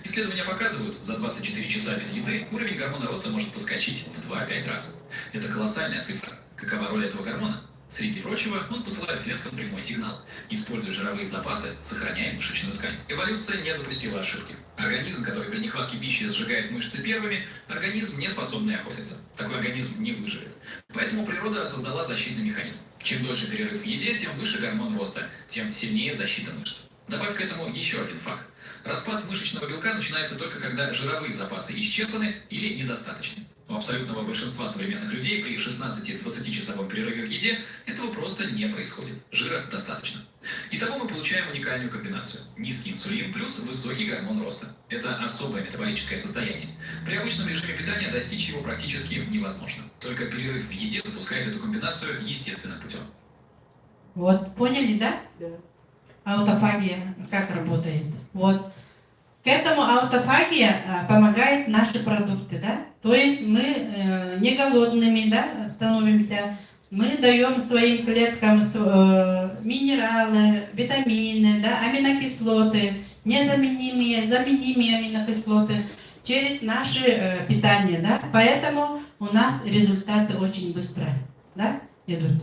Исследования показывают, за 24 часа без еды уровень гормона роста может подскочить в 2-5 раз. Это колоссальная цифра. Какова роль этого гормона? Среди прочего, он посылает клеткам прямой сигнал. Используя жировые запасы, сохраняя мышечную ткань. Эволюция не допустила ошибки. Организм, который при нехватке пищи сжигает мышцы первыми, организм, не способный охотиться. Такой организм не выживет. Поэтому природа создала защитный механизм. Чем дольше перерыв в еде, тем выше гормон роста, тем сильнее защита мышц. Добавь к этому еще один факт. Распад мышечного белка начинается только когда жировые запасы исчерпаны или недостаточны. У абсолютного большинства современных людей при 16-20-часовом перерыве в еде этого просто не происходит. Жира достаточно. Итого мы получаем уникальную комбинацию. Низкий инсулин плюс высокий гормон роста. Это особое метаболическое состояние. При обычном режиме питания достичь его практически невозможно. Только перерыв в еде запускает эту комбинацию естественным путем. Вот, поняли, да? Да. Аутофагия как работает. Вот. К этому аутофагия помогает наши продукты, да? То есть мы не голодными, да, становимся. Мы даем своим клеткам минералы, витамины, да, аминокислоты, незаменимые, заменимые аминокислоты через наше питание, да? Поэтому у нас результаты очень быстро, да, идут.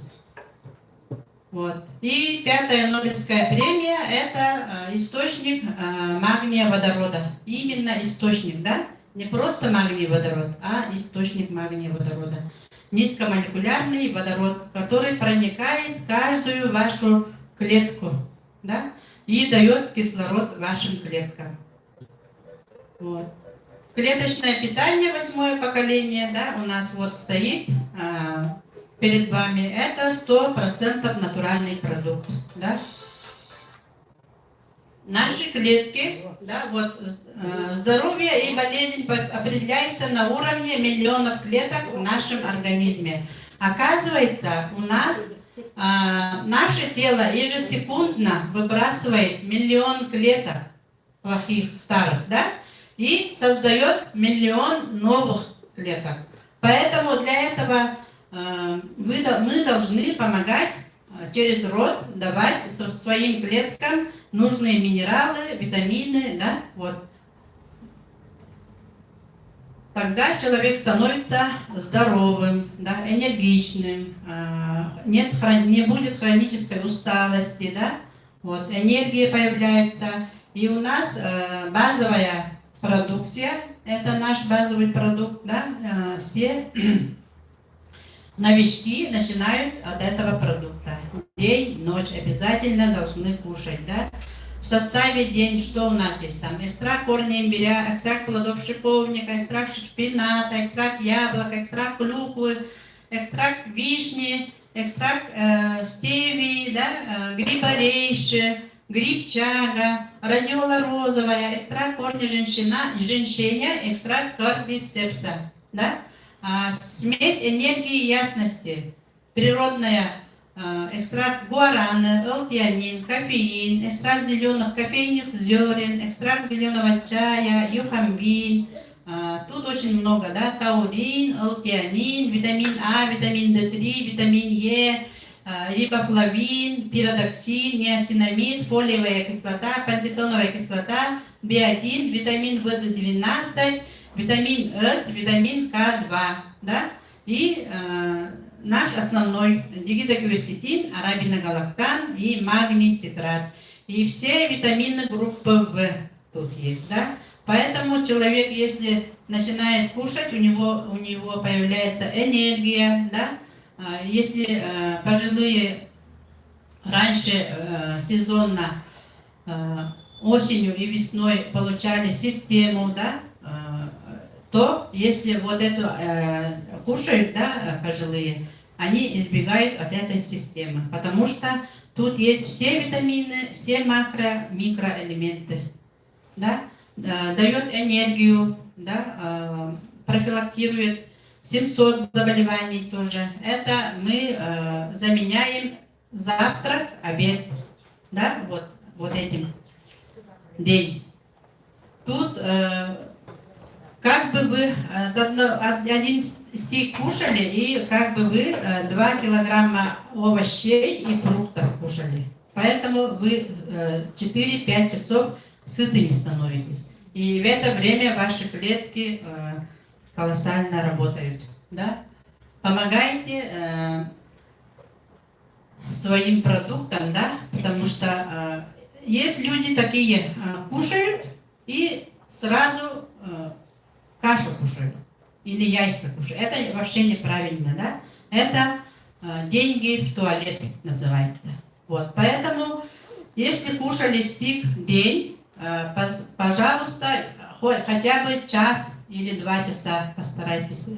Вот. И 5-я Нобелевская премия – это источник магния водорода. Именно источник, да? Не просто магний водород, а источник магния водорода. низкомолекулярный водород, который проникает в каждую вашу клетку, да, и дает кислород вашим клеткам. Вот. Клеточное питание 8-е поколение, да, у нас вот стоит перед вами. Это 100% натуральный продукт, да. Наши клетки, да, вот здоровье и болезнь определяется на уровне миллионов клеток в нашем организме. Оказывается, у нас наше тело ежесекундно выбрасывает миллион клеток плохих, старых, да, и создает миллион новых клеток. Поэтому для этого мы должны помогать через рот давать своим клеткам нужные минералы, витамины, да, вот. Тогда человек становится здоровым, да, энергичным, не будет хронической усталости, да, вот, энергия появляется. И у нас базовая продукция, это наш базовый продукт, да, все новички начинают от этого продукта. День, ночь обязательно должны кушать, да. В составе день что у нас есть? Там экстракт корня имбиря, экстракт плодов шиповника, экстракт шпината, экстракт яблока, экстракт клюквы, экстракт вишни, экстракт стевии, да, гриба рейши, гриб чага, радиола розовая, экстракт корня женьшеня, экстракт кардицепса, да. Смесь энергии и ясности, природная, экстракт гуарана, элтианин, кофеин, экстракт зеленых кофейных зерен, экстракт зеленого чая, юхамбин. Тут очень много, да, таурин, элтианин, витамин А, витамин D3, витамин Е, рибофлавин, пиродоксин, неосинамид, фолиевая кислота, пантотеновая кислота, биотин, витамин В12, витамин С, витамин К2, да, и наш основной дигидрокверцетин, арабиногалактан и магний цитрат. И все витамины группы В тут есть, да. Поэтому человек, если начинает кушать, у него появляется энергия, да. Если пожилые раньше сезонно осенью и весной получали систему, да, то если вот эту кушают, да, пожилые, они избегают от этой системы, потому что тут есть все витамины, все микроэлементы, да, дает энергию, да, профилактирует 700 заболеваний тоже. Это мы заменяем завтрак, обед, да, вот этим день. Тут как бы вы один стейк кушали, и как бы вы 2 килограмма овощей и фруктов кушали. Поэтому вы 4-5 часов сытыми становитесь. И в это время ваши клетки колоссально работают. Да? Помогайте своим продуктам, да? Потому что есть люди такие, кушают и сразу кашу кушают или яйца кушают. Это вообще неправильно, да? Это деньги в туалет называется. Вот. Поэтому, если кушали стейк день, пожалуйста, хотя бы час или 2 часа постарайтесь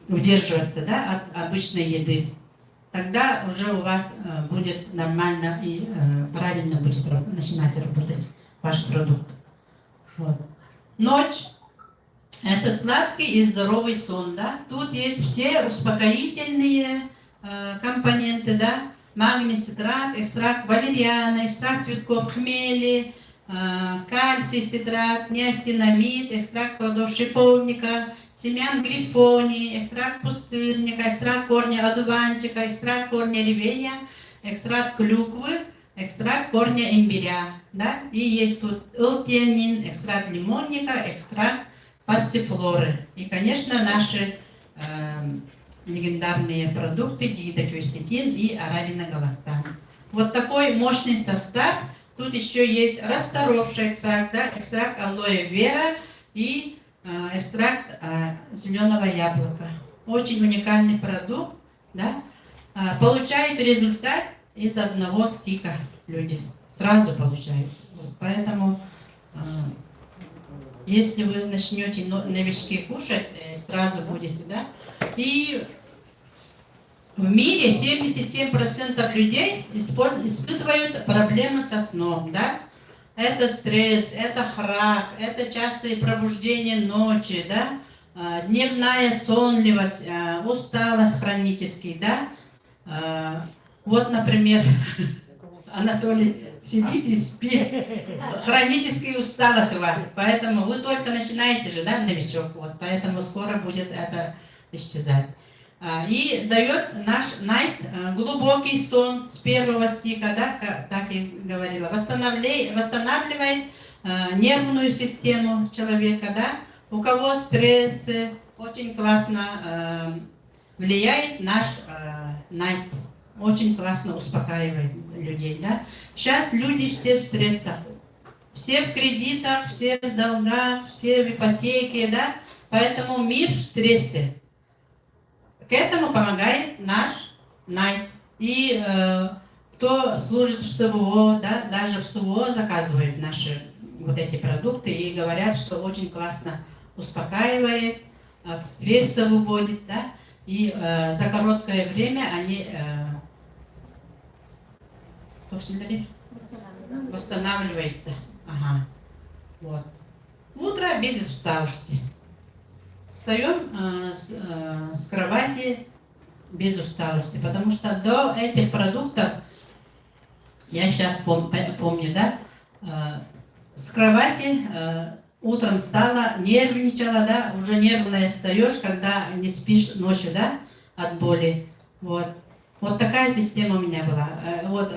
удерживаться, да, от обычной еды. Тогда уже у вас будет нормально и правильно будет начинать работать ваш продукт. Вот. Ночь. Это сладкий и здоровый сон, да. Тут есть все успокоительные компоненты, да. Магний цитрат, экстракт валериана, экстракт цветков хмели, кальций цитрат, неосинамид, экстракт плодов шиповника, семян грифонии, экстракт пустырника, экстракт корня одуванчика, экстракт корня ревея, экстракт клюквы, экстракт корня имбиря, да. И есть тут элтианин, экстракт лимонника, экстракт пассифлоры. И, конечно, наши легендарные продукты дигидрокверцетин и арабиногалактан. Вот такой мощный состав. Тут еще есть расторовший экстракт, да, экстракт алоэ вера и экстракт зеленого яблока. очень уникальный продукт, да, получают результат из одного стика люди. Сразу получают. Вот, поэтому, если вы начнете новички кушать, сразу будете, да, и в мире 77% людей испытывают проблемы со сном, да. Это стресс, это храп, это частые пробуждения ночи, да, дневная сонливость, усталость хроническая, да. Вот, например, Анатолий сидит и спит, хроническая усталость у вас, поэтому вы только начинаете же, да, новичок, вот, поэтому скоро будет это исчезать. И дает наш Найт глубокий сон с первого стика, да, так и говорила, восстанавливает нервную систему человека, да, у кого стрессы, очень классно влияет наш Найт, очень классно успокаивает людей, да. Сейчас люди все в стрессах, все в кредитах, все в долгах, все в ипотеке, да, поэтому мир в стрессе. К этому помогает наш Найт. И кто служит в СВО, да, даже в СВО заказывают наши вот эти продукты и говорят, что очень классно успокаивает, от стресса выводит, да, и за короткое время они восстанавливаются. Ага. Вот. Утро без усталости. Встаем с кровати без усталости, потому что до этих продуктов, я сейчас помню, да, с кровати утром встала, нервничала, да, уже нервная встаешь, когда не спишь ночью, да, от боли. Вот. Вот такая система у меня была. Вот,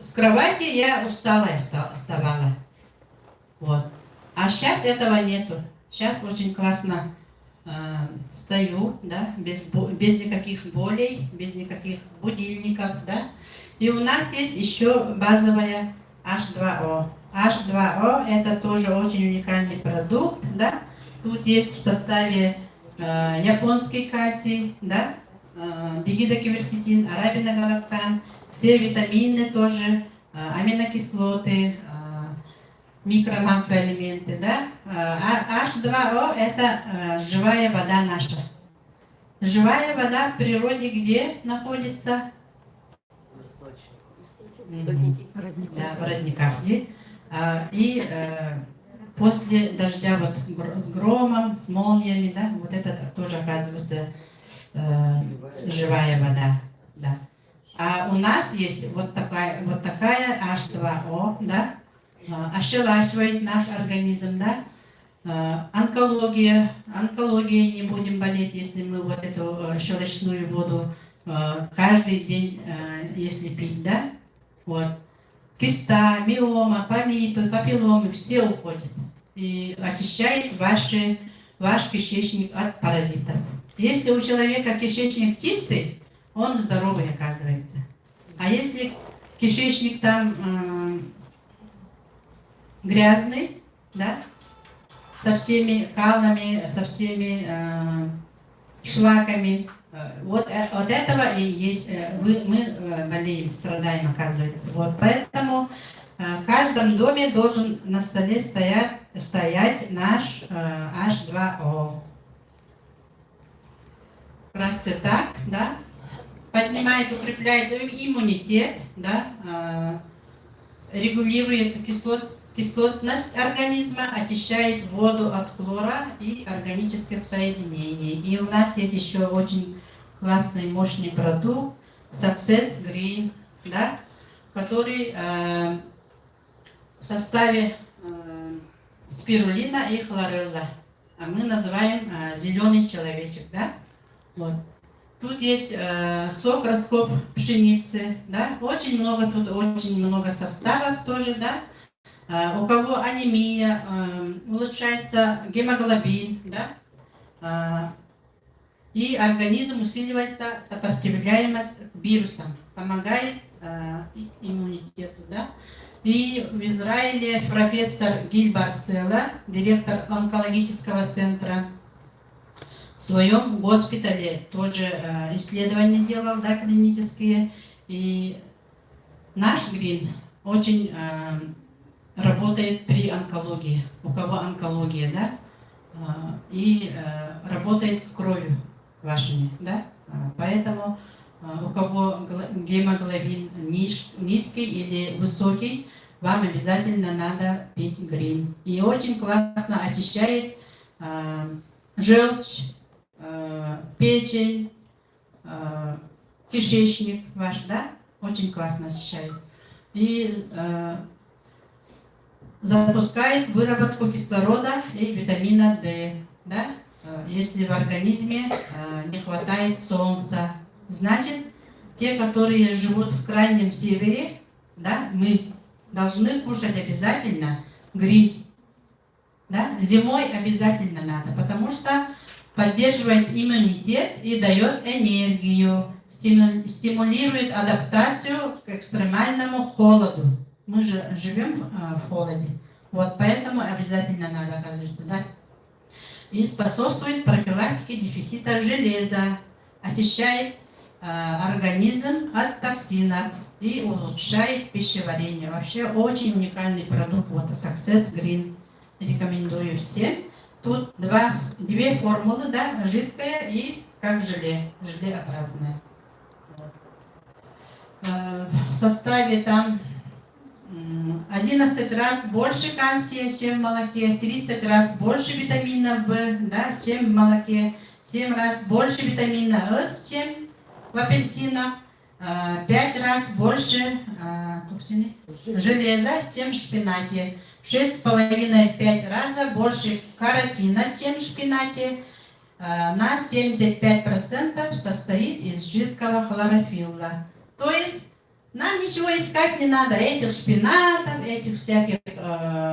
с кровати я усталая вставала. Вот. А сейчас этого нету. Сейчас очень классно стою, да, без никаких болей, без никаких будильников, да. И у нас есть еще базовая H2O. H2O это тоже очень уникальный продукт, да. Тут есть в составе японский кальций, да, дигидокверсетин, арабиногалактан, все витамины тоже, аминокислоты, микро-макроэлементы, да. H2O это живая вода наша. Живая вода в природе где находится? Да, в родниках. И после дождя вот с громом, с молниями, да, вот это тоже оказывается живая вода, да. А у нас есть вот такая H2O, да, ощелачивает наш организм, да. Онкология не будем болеть, если мы вот эту щелочную воду каждый день, если пить, да. Вот. Киста, миома, полипы, папилломы, все уходят. И очищает ваш кишечник от паразитов. Если у человека кишечник чистый, он здоровый оказывается. А если кишечник там грязный, да, со всеми калами, со всеми шлаками, вот от этого и есть, мы болеем, страдаем, оказывается. Вот поэтому в каждом доме должен на столе стоять наш H2O. Вкратце так, да, поднимает, укрепляет иммунитет, да, регулирует кислотность организма, очищает воду от хлора и органических соединений. И у нас есть еще очень классный, мощный продукт Success Green, да, который в составе спирулина и хлорелла. А мы называем зеленый человечек, да. Вот. Тут есть сок раскоп пшеницы, да, очень много составов тоже, да. У кого анемия, улучшается гемоглобин, да, и организм усиливается сопротивляемость к вирусам, помогает иммунитету, да. И в Израиле профессор Гиль Барцелла, директор онкологического центра, в своем госпитале тоже исследования делал, да, клинические. И наш грин очень работает при онкологии, у кого онкология, да, и работает с кровью вашими, да, поэтому у кого гемоглобин низкий или высокий, вам обязательно надо пить грин. И очень классно очищает желчь, печень, кишечник ваш, да, очень классно очищает. И запускает выработку кислорода и витамина D, да? Если в организме не хватает солнца. Значит, те, которые живут в крайнем севере, да, мы должны кушать обязательно грин. Да? Зимой обязательно надо, потому что поддерживает иммунитет и дает энергию, стимулирует адаптацию к экстремальному холоду. Мы же живем в холоде, вот поэтому обязательно надо, оказывается, да? И способствует профилактике дефицита железа, очищает организм от токсинов и улучшает пищеварение. Вообще очень уникальный продукт, вот Success Green. Рекомендую всем. Тут две формулы, да, жидкая и как желеобразная. Вот. В составе там 11 раз больше кальция, чем в молоке, 30 раз больше витамина В, да, чем в молоке, 7 раз больше витамина С, чем в апельсинах, 5 раз больше железа, чем в шпинате, 6,5-5 раза больше каротина, чем в шпинате, на 75% состоит из жидкого хлорофилла. То есть нам ничего искать не надо, этих шпинатов, этих всяких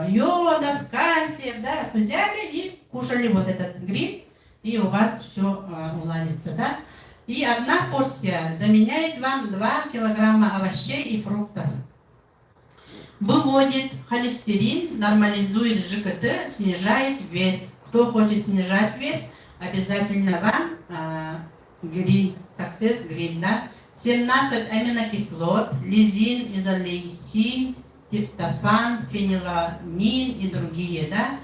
йодов, кальциев, да, взяли и кушали вот этот гриб, и у вас все уладится, да. И одна порция заменяет вам 2 килограмма овощей и фруктов. Выводит холестерин, нормализует ЖКТ, снижает вес. Кто хочет снижать вес, обязательно вам грин, Success Green, да. 17 аминокислот, лизин, изолейсин, триптофан, фенилаланин и другие, да.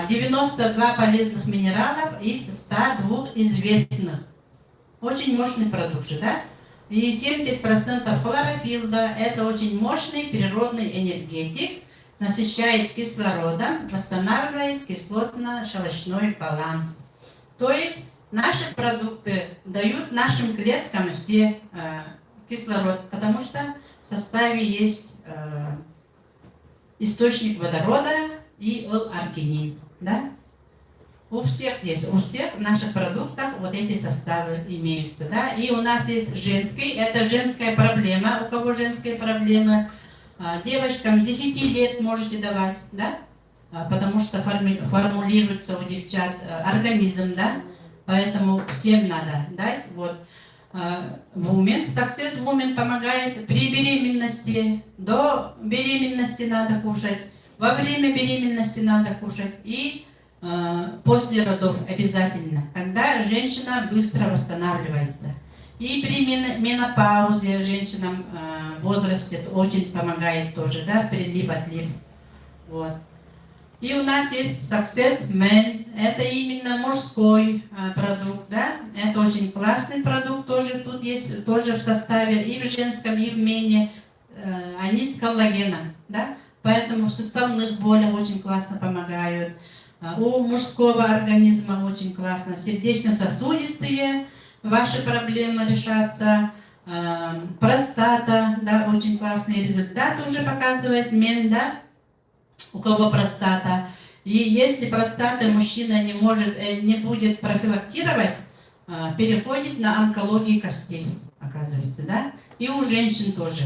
92 полезных минералов из 102 известных. Очень мощный продукт же, да? И 70% хлорофилла – это очень мощный природный энергетик, насыщает кислородом, восстанавливает кислотно-щелочной баланс. То есть наши продукты дают нашим клеткам все кислород, потому что в составе есть источник водорода и L-аргинин, да? У всех есть, у всех в наших продуктах вот эти составы имеются, да? И у нас есть женский, это женская проблема, у кого женская проблема, девочкам 10 лет можете давать, да? Потому что формулируется у девчат организм, да? Поэтому всем надо дать, вот. Women, Success Women помогает при беременности, до беременности надо кушать, во время беременности надо кушать и после родов обязательно, когда женщина быстро восстанавливается. И при менопаузе женщинам в возрасте очень помогает тоже, да, прилив-отлив. Вот. И у нас есть Success Men, это именно мужской продукт, да, это очень классный продукт, тоже тут есть, тоже в составе и в женском, и в мене, они с коллагеном, да, поэтому в суставных болях очень классно помогают. У мужского организма очень классно, сердечно-сосудистые ваши проблемы решатся, простата, да, очень классные результаты уже показывает мен, да, у кого простата. И если простата мужчина не может, не будет профилактировать, переходит на онкологию костей, оказывается, да, и у женщин тоже.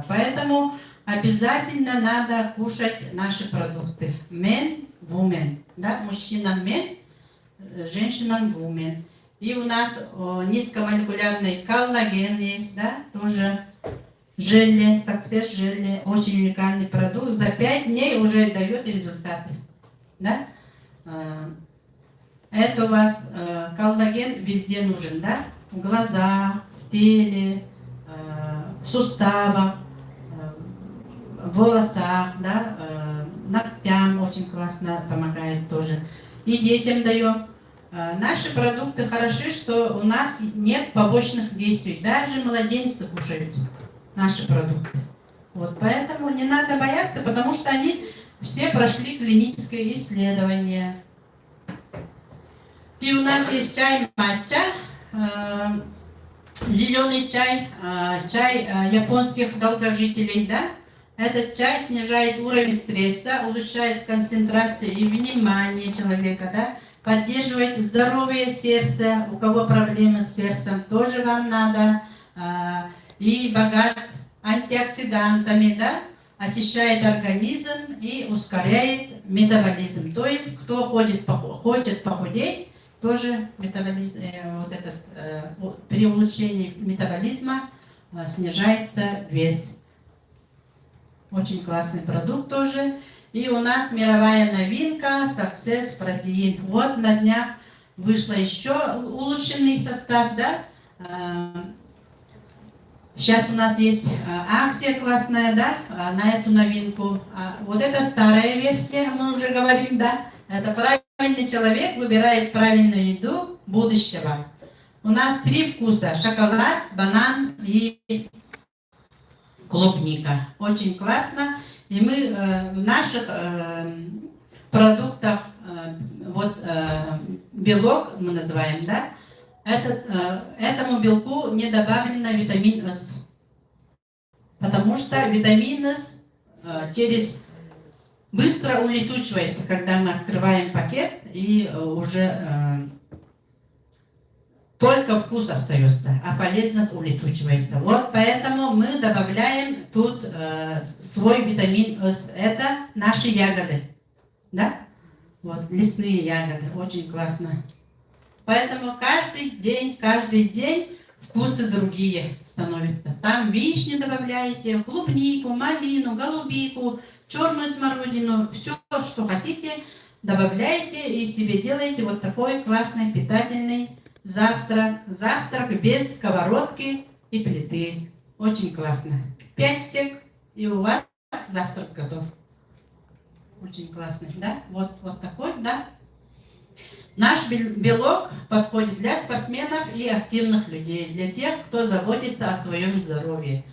Поэтому обязательно надо кушать наши продукты. Men, women, да, мужчинам men, женщинам women. И у нас низкомолекулярный коллаген есть, да, тоже желе, Success желе, очень уникальный продукт. За 5 дней уже дает результаты, да. Это у вас коллаген везде нужен, да? В глазах, в теле, в суставах, в волосах, да? Ногтям очень классно помогает тоже. И детям даем. Наши продукты хороши, что у нас нет побочных действий. Даже младенцы кушают наши продукты. Вот, поэтому не надо бояться, потому что они все прошли клиническое исследование. И у нас есть чай матча, зеленый чай, чай японских долгожителей, да? Этот чай снижает уровень стресса, улучшает концентрацию и внимание человека, да? Поддерживает здоровое сердце. У кого проблемы с сердцем, тоже вам надо. И богат антиоксидантами, да? Очищает организм и ускоряет метаболизм. То есть, кто хочет похудеть, тоже метаболизм, при улучшении метаболизма снижается вес. Очень классный продукт тоже. И у нас мировая новинка Success Protein. Вот на днях вышла еще улучшенный состав, да? Сейчас у нас есть акция классная, да, на эту новинку. Вот это старая версия, мы уже говорим, да. Это правильный человек выбирает правильную еду будущего. У нас 3 вкуса: шоколад, банан и клубника. Очень классно. И мы в наших продуктах, белок мы называем, да, этому белку не добавлено витамин С. Потому что витамин С быстро улетучивается, когда мы открываем пакет, и уже только вкус остается, а полезность улетучивается. Вот поэтому мы добавляем тут свой витамин С. Это наши ягоды, да? Вот, лесные ягоды, очень классно. Поэтому каждый день вкусы другие становятся. Там вишню добавляете, клубнику, малину, голубику, черную смородину, все, что хотите, добавляете и себе делаете вот такой классный питательный завтрак. Завтрак без сковородки и плиты. Очень классно. 5 сек, и у вас завтрак готов. Очень классный, да? Вот такой, да? Наш белок подходит для спортсменов и активных людей, для тех, кто заботится о своем здоровье,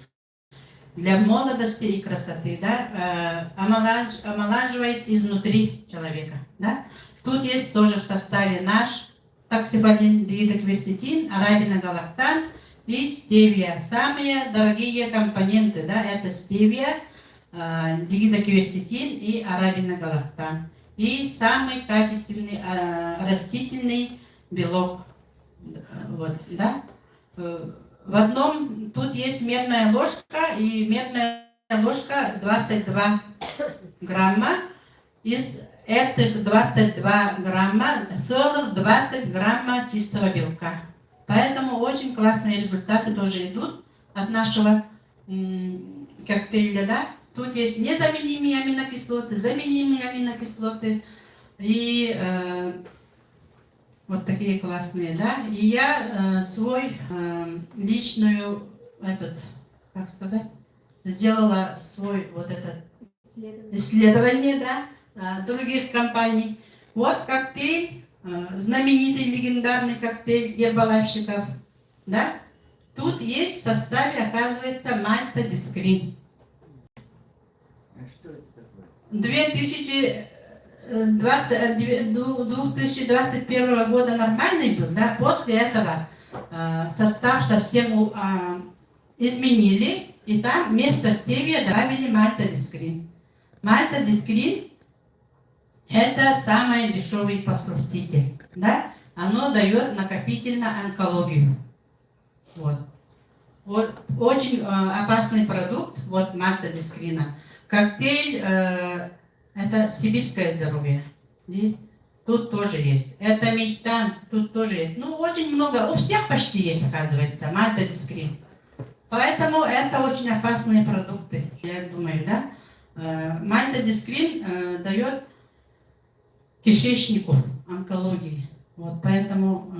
для молодости и красоты, да, омолаживает изнутри человека, да. Тут есть тоже в составе наш токсиболин, дигидрокверцетин, арабиногалактан и стевия. Самые дорогие компоненты, да, это стевия, дигидрокверцетин и арабиногалактан. И самый качественный растительный белок. Вот, да? В одном тут есть мерная ложка, и мерная ложка 22 грамма. Из этих 22 грамма целых 20 грамма чистого белка. Поэтому очень классные результаты тоже идут от нашего коктейля, да? Тут есть незаменимые аминокислоты, заменимые аминокислоты и вот такие классные, да. И я свой личную сделала свой вот этот исследование, да, других компаний. Вот коктейль, знаменитый легендарный коктейль гербалайфщиков, да. Тут есть в составе, оказывается, мальтодискрин. 2021 года нормальный был, да? После этого состав совсем изменили, и там вместо стевия добавили мальтодискрин. Мальтодискрин – это самый дешевый подсластитель, да? Оно дает накопительно онкологию. Вот. Очень опасный продукт, вот мальтодискрина. Коктейль это сибирское здоровье. И тут тоже есть. Это мейтан, тут тоже есть. Ну, очень много, у всех почти есть, оказывается, мальтодискрин. Поэтому это очень опасные продукты, я думаю, да. Мальтодискрин дает кишечнику онкологии. Вот поэтому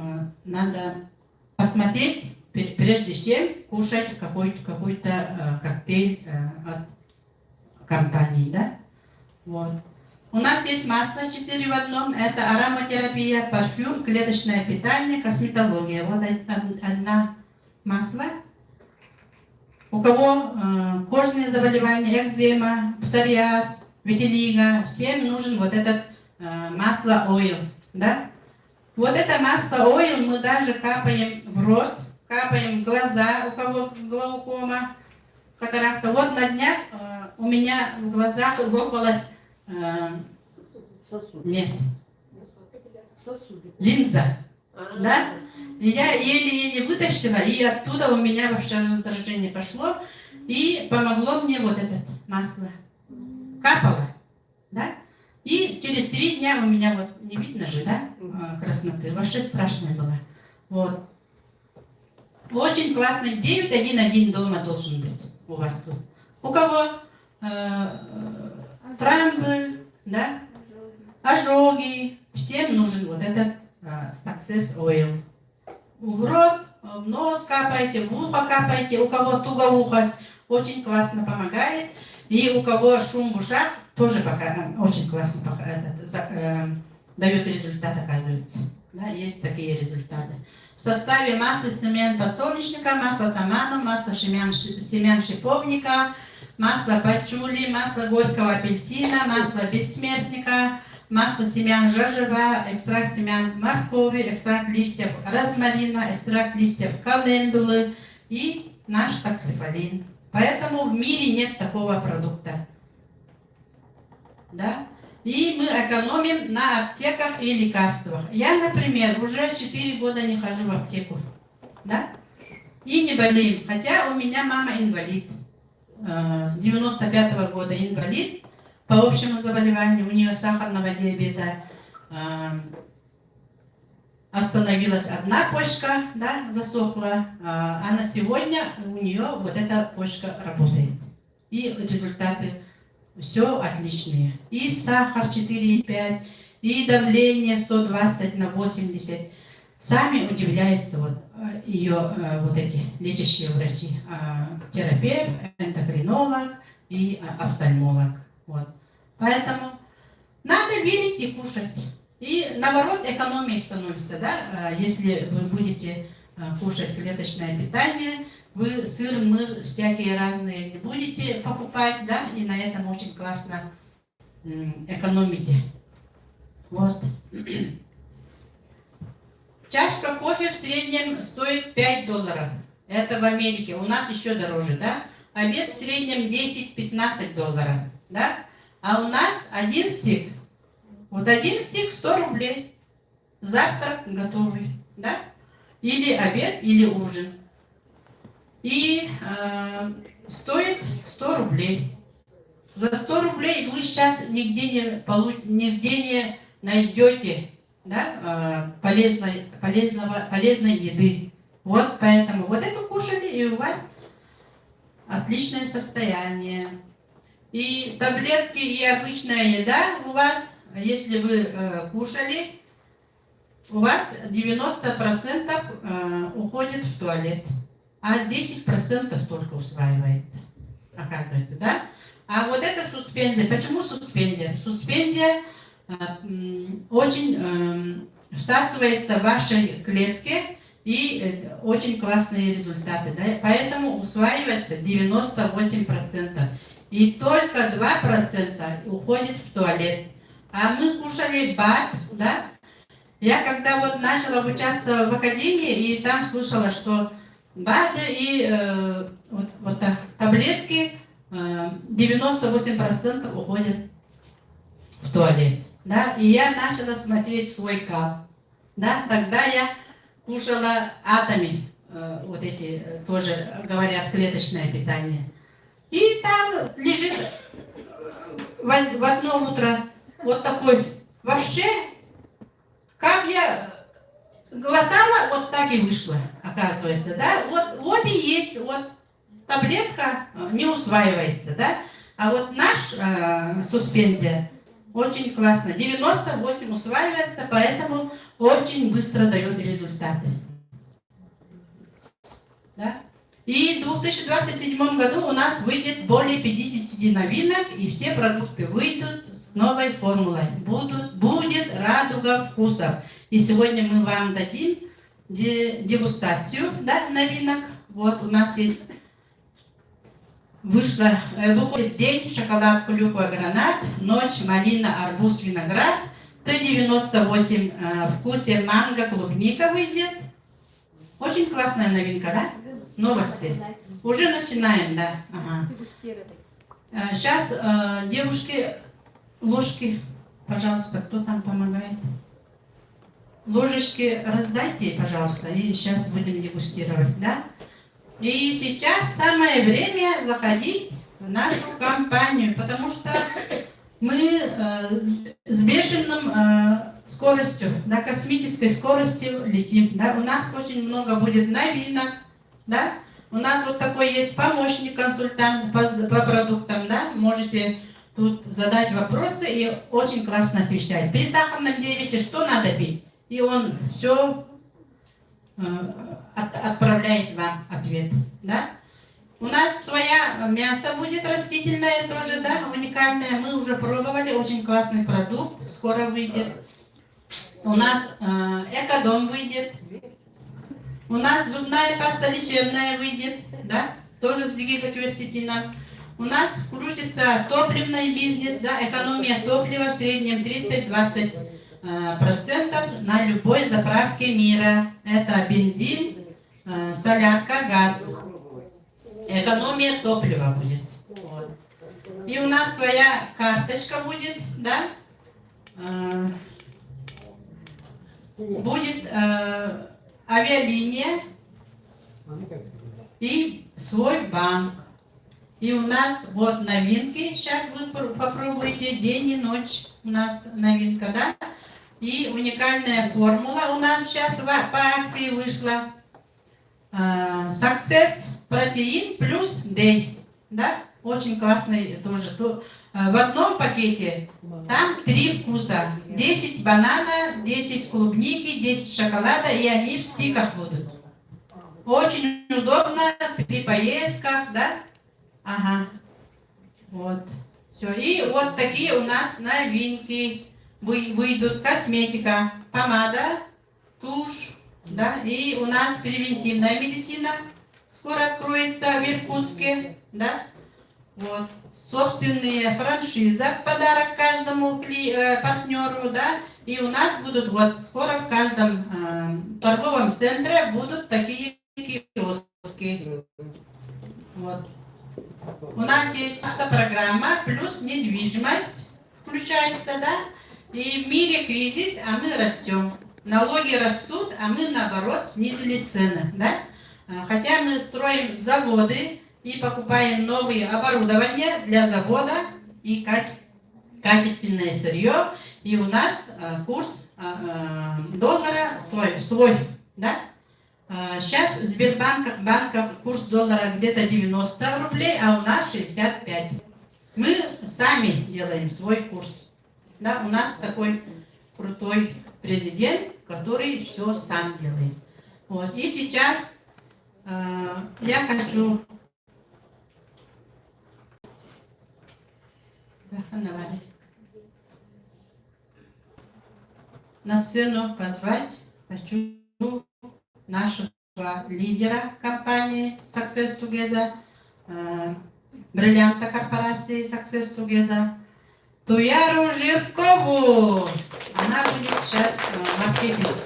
надо посмотреть, прежде чем кушать какой-то коктейль от компании, да? Вот. У нас есть масло 4 в одном. Это ароматерапия, парфюм, клеточное питание, косметология. Вот одна масло. У кого кожные заболевания, экзема, псориаз, витилиго, всем нужен вот этот масло ойл, да? Вот это масло ойл мы даже капаем в рот, капаем в глаза, у кого глаукома, катаракта. Вот на днях у меня в глазах лопалась Сосуд. нет, Сосуды. линза, да? И я еле-еле вытащила, и оттуда у меня вообще раздражение пошло, и помогло мне вот это масло. Капало, да? И через 3 дня у меня вот, не видно же, да, красноты, вообще страшное было. Вот. Очень классный 911 дома должен быть у вас тут. У кого травмы, да, ожоги, всем нужен вот этот Success Oil. В рот, в нос капайте, в ухо капайте, у кого тугоухость, очень классно помогает. И у кого шум в ушах, тоже пока очень классно дает результат, оказывается. Да, есть такие результаты. В составе масла семян подсолнечника, масла томатов, масла семян шиповника, масло пачули, масло горького апельсина, масло бессмертника, масло семян жожоба, экстракт семян моркови, экстракт листьев розмарина, экстракт листьев календулы и наш токсиполин. Поэтому в мире нет такого продукта. Да? И мы экономим на аптеках и лекарствах. Я, например, уже 4 года не хожу в аптеку. Да? И не болею. Хотя у меня мама инвалид. С 95-го года инвалид по общему заболеванию. У нее сахарного диабета. Остановилась одна почка, да, засохла, а на сегодня у нее вот эта почка работает. И результаты все отличные. И сахар 4,5, и давление 120 на 80. Сами удивляются вот ее вот эти лечащие врачи. Терапевт, эндокринолог и офтальмолог. Вот. Поэтому надо верить и кушать. И наоборот, экономия становится, да, если вы будете кушать клеточное питание, вы сыр, мыр всякие разные не будете покупать, да, и на этом очень классно экономите. Вот. Чашка кофе в среднем стоит $5. Это в Америке. У нас еще дороже, да? Обед в среднем $10-15, да? А у нас один стик. Вот один стик 100 рублей. Завтрак готовый, да? Или обед, или ужин. И стоит 100 рублей. За 100 рублей вы сейчас нигде не найдете, да, полезной еды. Вот поэтому вот это кушали, и у вас отличное состояние. И таблетки, и обычная еда у вас, если вы кушали, у вас 90% уходит в туалет, а 10% только усваивается, оказывается, да? А вот это суспензия. Почему суспензия? Суспензия очень всасывается в вашей клетке и очень классные результаты, да? Поэтому усваивается 98%. И только 2% уходит в туалет. А мы кушали БАД, да? Я когда вот начала обучаться в академии, и там слышала, что БАДы и вот так, таблетки 98% уходят в туалет. Да? И я начала смотреть свой кал. Да? Тогда я кушала атоми, вот эти тоже говорят клеточное питание. И там лежит в одно утро вот такой. Вообще, как я глотала, вот так и вышло, оказывается, да? Вот и есть, вот таблетка не усваивается, да? А вот наш суспензия, Очень классно. 98 усваивается, поэтому очень быстро дает результаты. Да? И в 2027 году у нас выйдет более 50 новинок, и все продукты выйдут с новой формулой. Будет радуга вкусов. И сегодня мы вам дадим дегустацию, да, новинок. Вот у нас есть выходит день шоколад, клюква, гранат, ночь малина, арбуз, виноград, Т-98 вкусе манго, клубника выйдет. Очень классная новинка, да? Новости. Уже начинаем, да. Ага. Сейчас, девушки, ложки, пожалуйста, кто там помогает? Ложечки раздайте, пожалуйста, и сейчас будем дегустировать, да? И сейчас самое время заходить в нашу компанию, потому что мы с бешеным скоростью, да, космической скоростью летим. Да? У нас очень много будет новинок, да? У нас вот такой есть помощник, консультант по продуктам, да? Можете тут задать вопросы и очень классно отвечать. При сахарном диабете что надо пить? И он все отправляет вам ответ, да? У нас своя мясо будет растительное тоже, да, уникальное. Мы уже пробовали, очень классный продукт, скоро выйдет. У нас экодом выйдет. У нас зубная паста лечебная выйдет, да, тоже с гигакверсетином. У нас крутится топливный бизнес, да, экономия топлива в среднем 30-20% на любой заправке мира. Это бензин, солярка, газ. Экономия топлива будет. Вот. И у нас своя карточка будет, да? Будет авиалиния и свой банк. И у нас вот новинки, сейчас вы попробуйте, день и ночь у нас новинка, да? И уникальная формула у нас сейчас по акции вышла. Success протеин плюс D, да? Очень классный тоже. В одном пакете там 3 вкуса. 10 банана, 10 клубники, 10 шоколада, и они в стиках будут. Очень удобно при поездках, да? Ага. Вот. Все. И вот такие у нас новинки выйдут. Косметика, помада, тушь, да? И у нас превентивная медицина скоро откроется в Иркутске, да? Вот. Собственные франшизы в подарок каждому партнеру, да? И у нас будут вот скоро в каждом торговом центре будут такие киоски. Вот. У нас есть автопрограмма плюс недвижимость включается, да? И в мире кризис, а мы растем. Налоги растут, а мы наоборот снизили цены, да? Хотя мы строим заводы и покупаем новые оборудования для завода и качественное сырье. И у нас курс доллара свой, да? Сейчас в Сбербанках курс доллара где-то 90 рублей, а у нас 65. Мы сами делаем свой курс. Да? У нас такой крутой президент, который все сам делает. Вот. И сейчас я хочу на сцену позвать, хочу нашего лидера компании Success Together, бриллианта корпорации Success Together, Туяру Жиркову. Она будет сейчас маркетинг.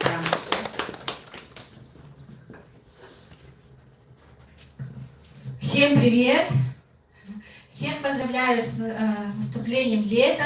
Всем привет! Всех поздравляю с наступлением лета.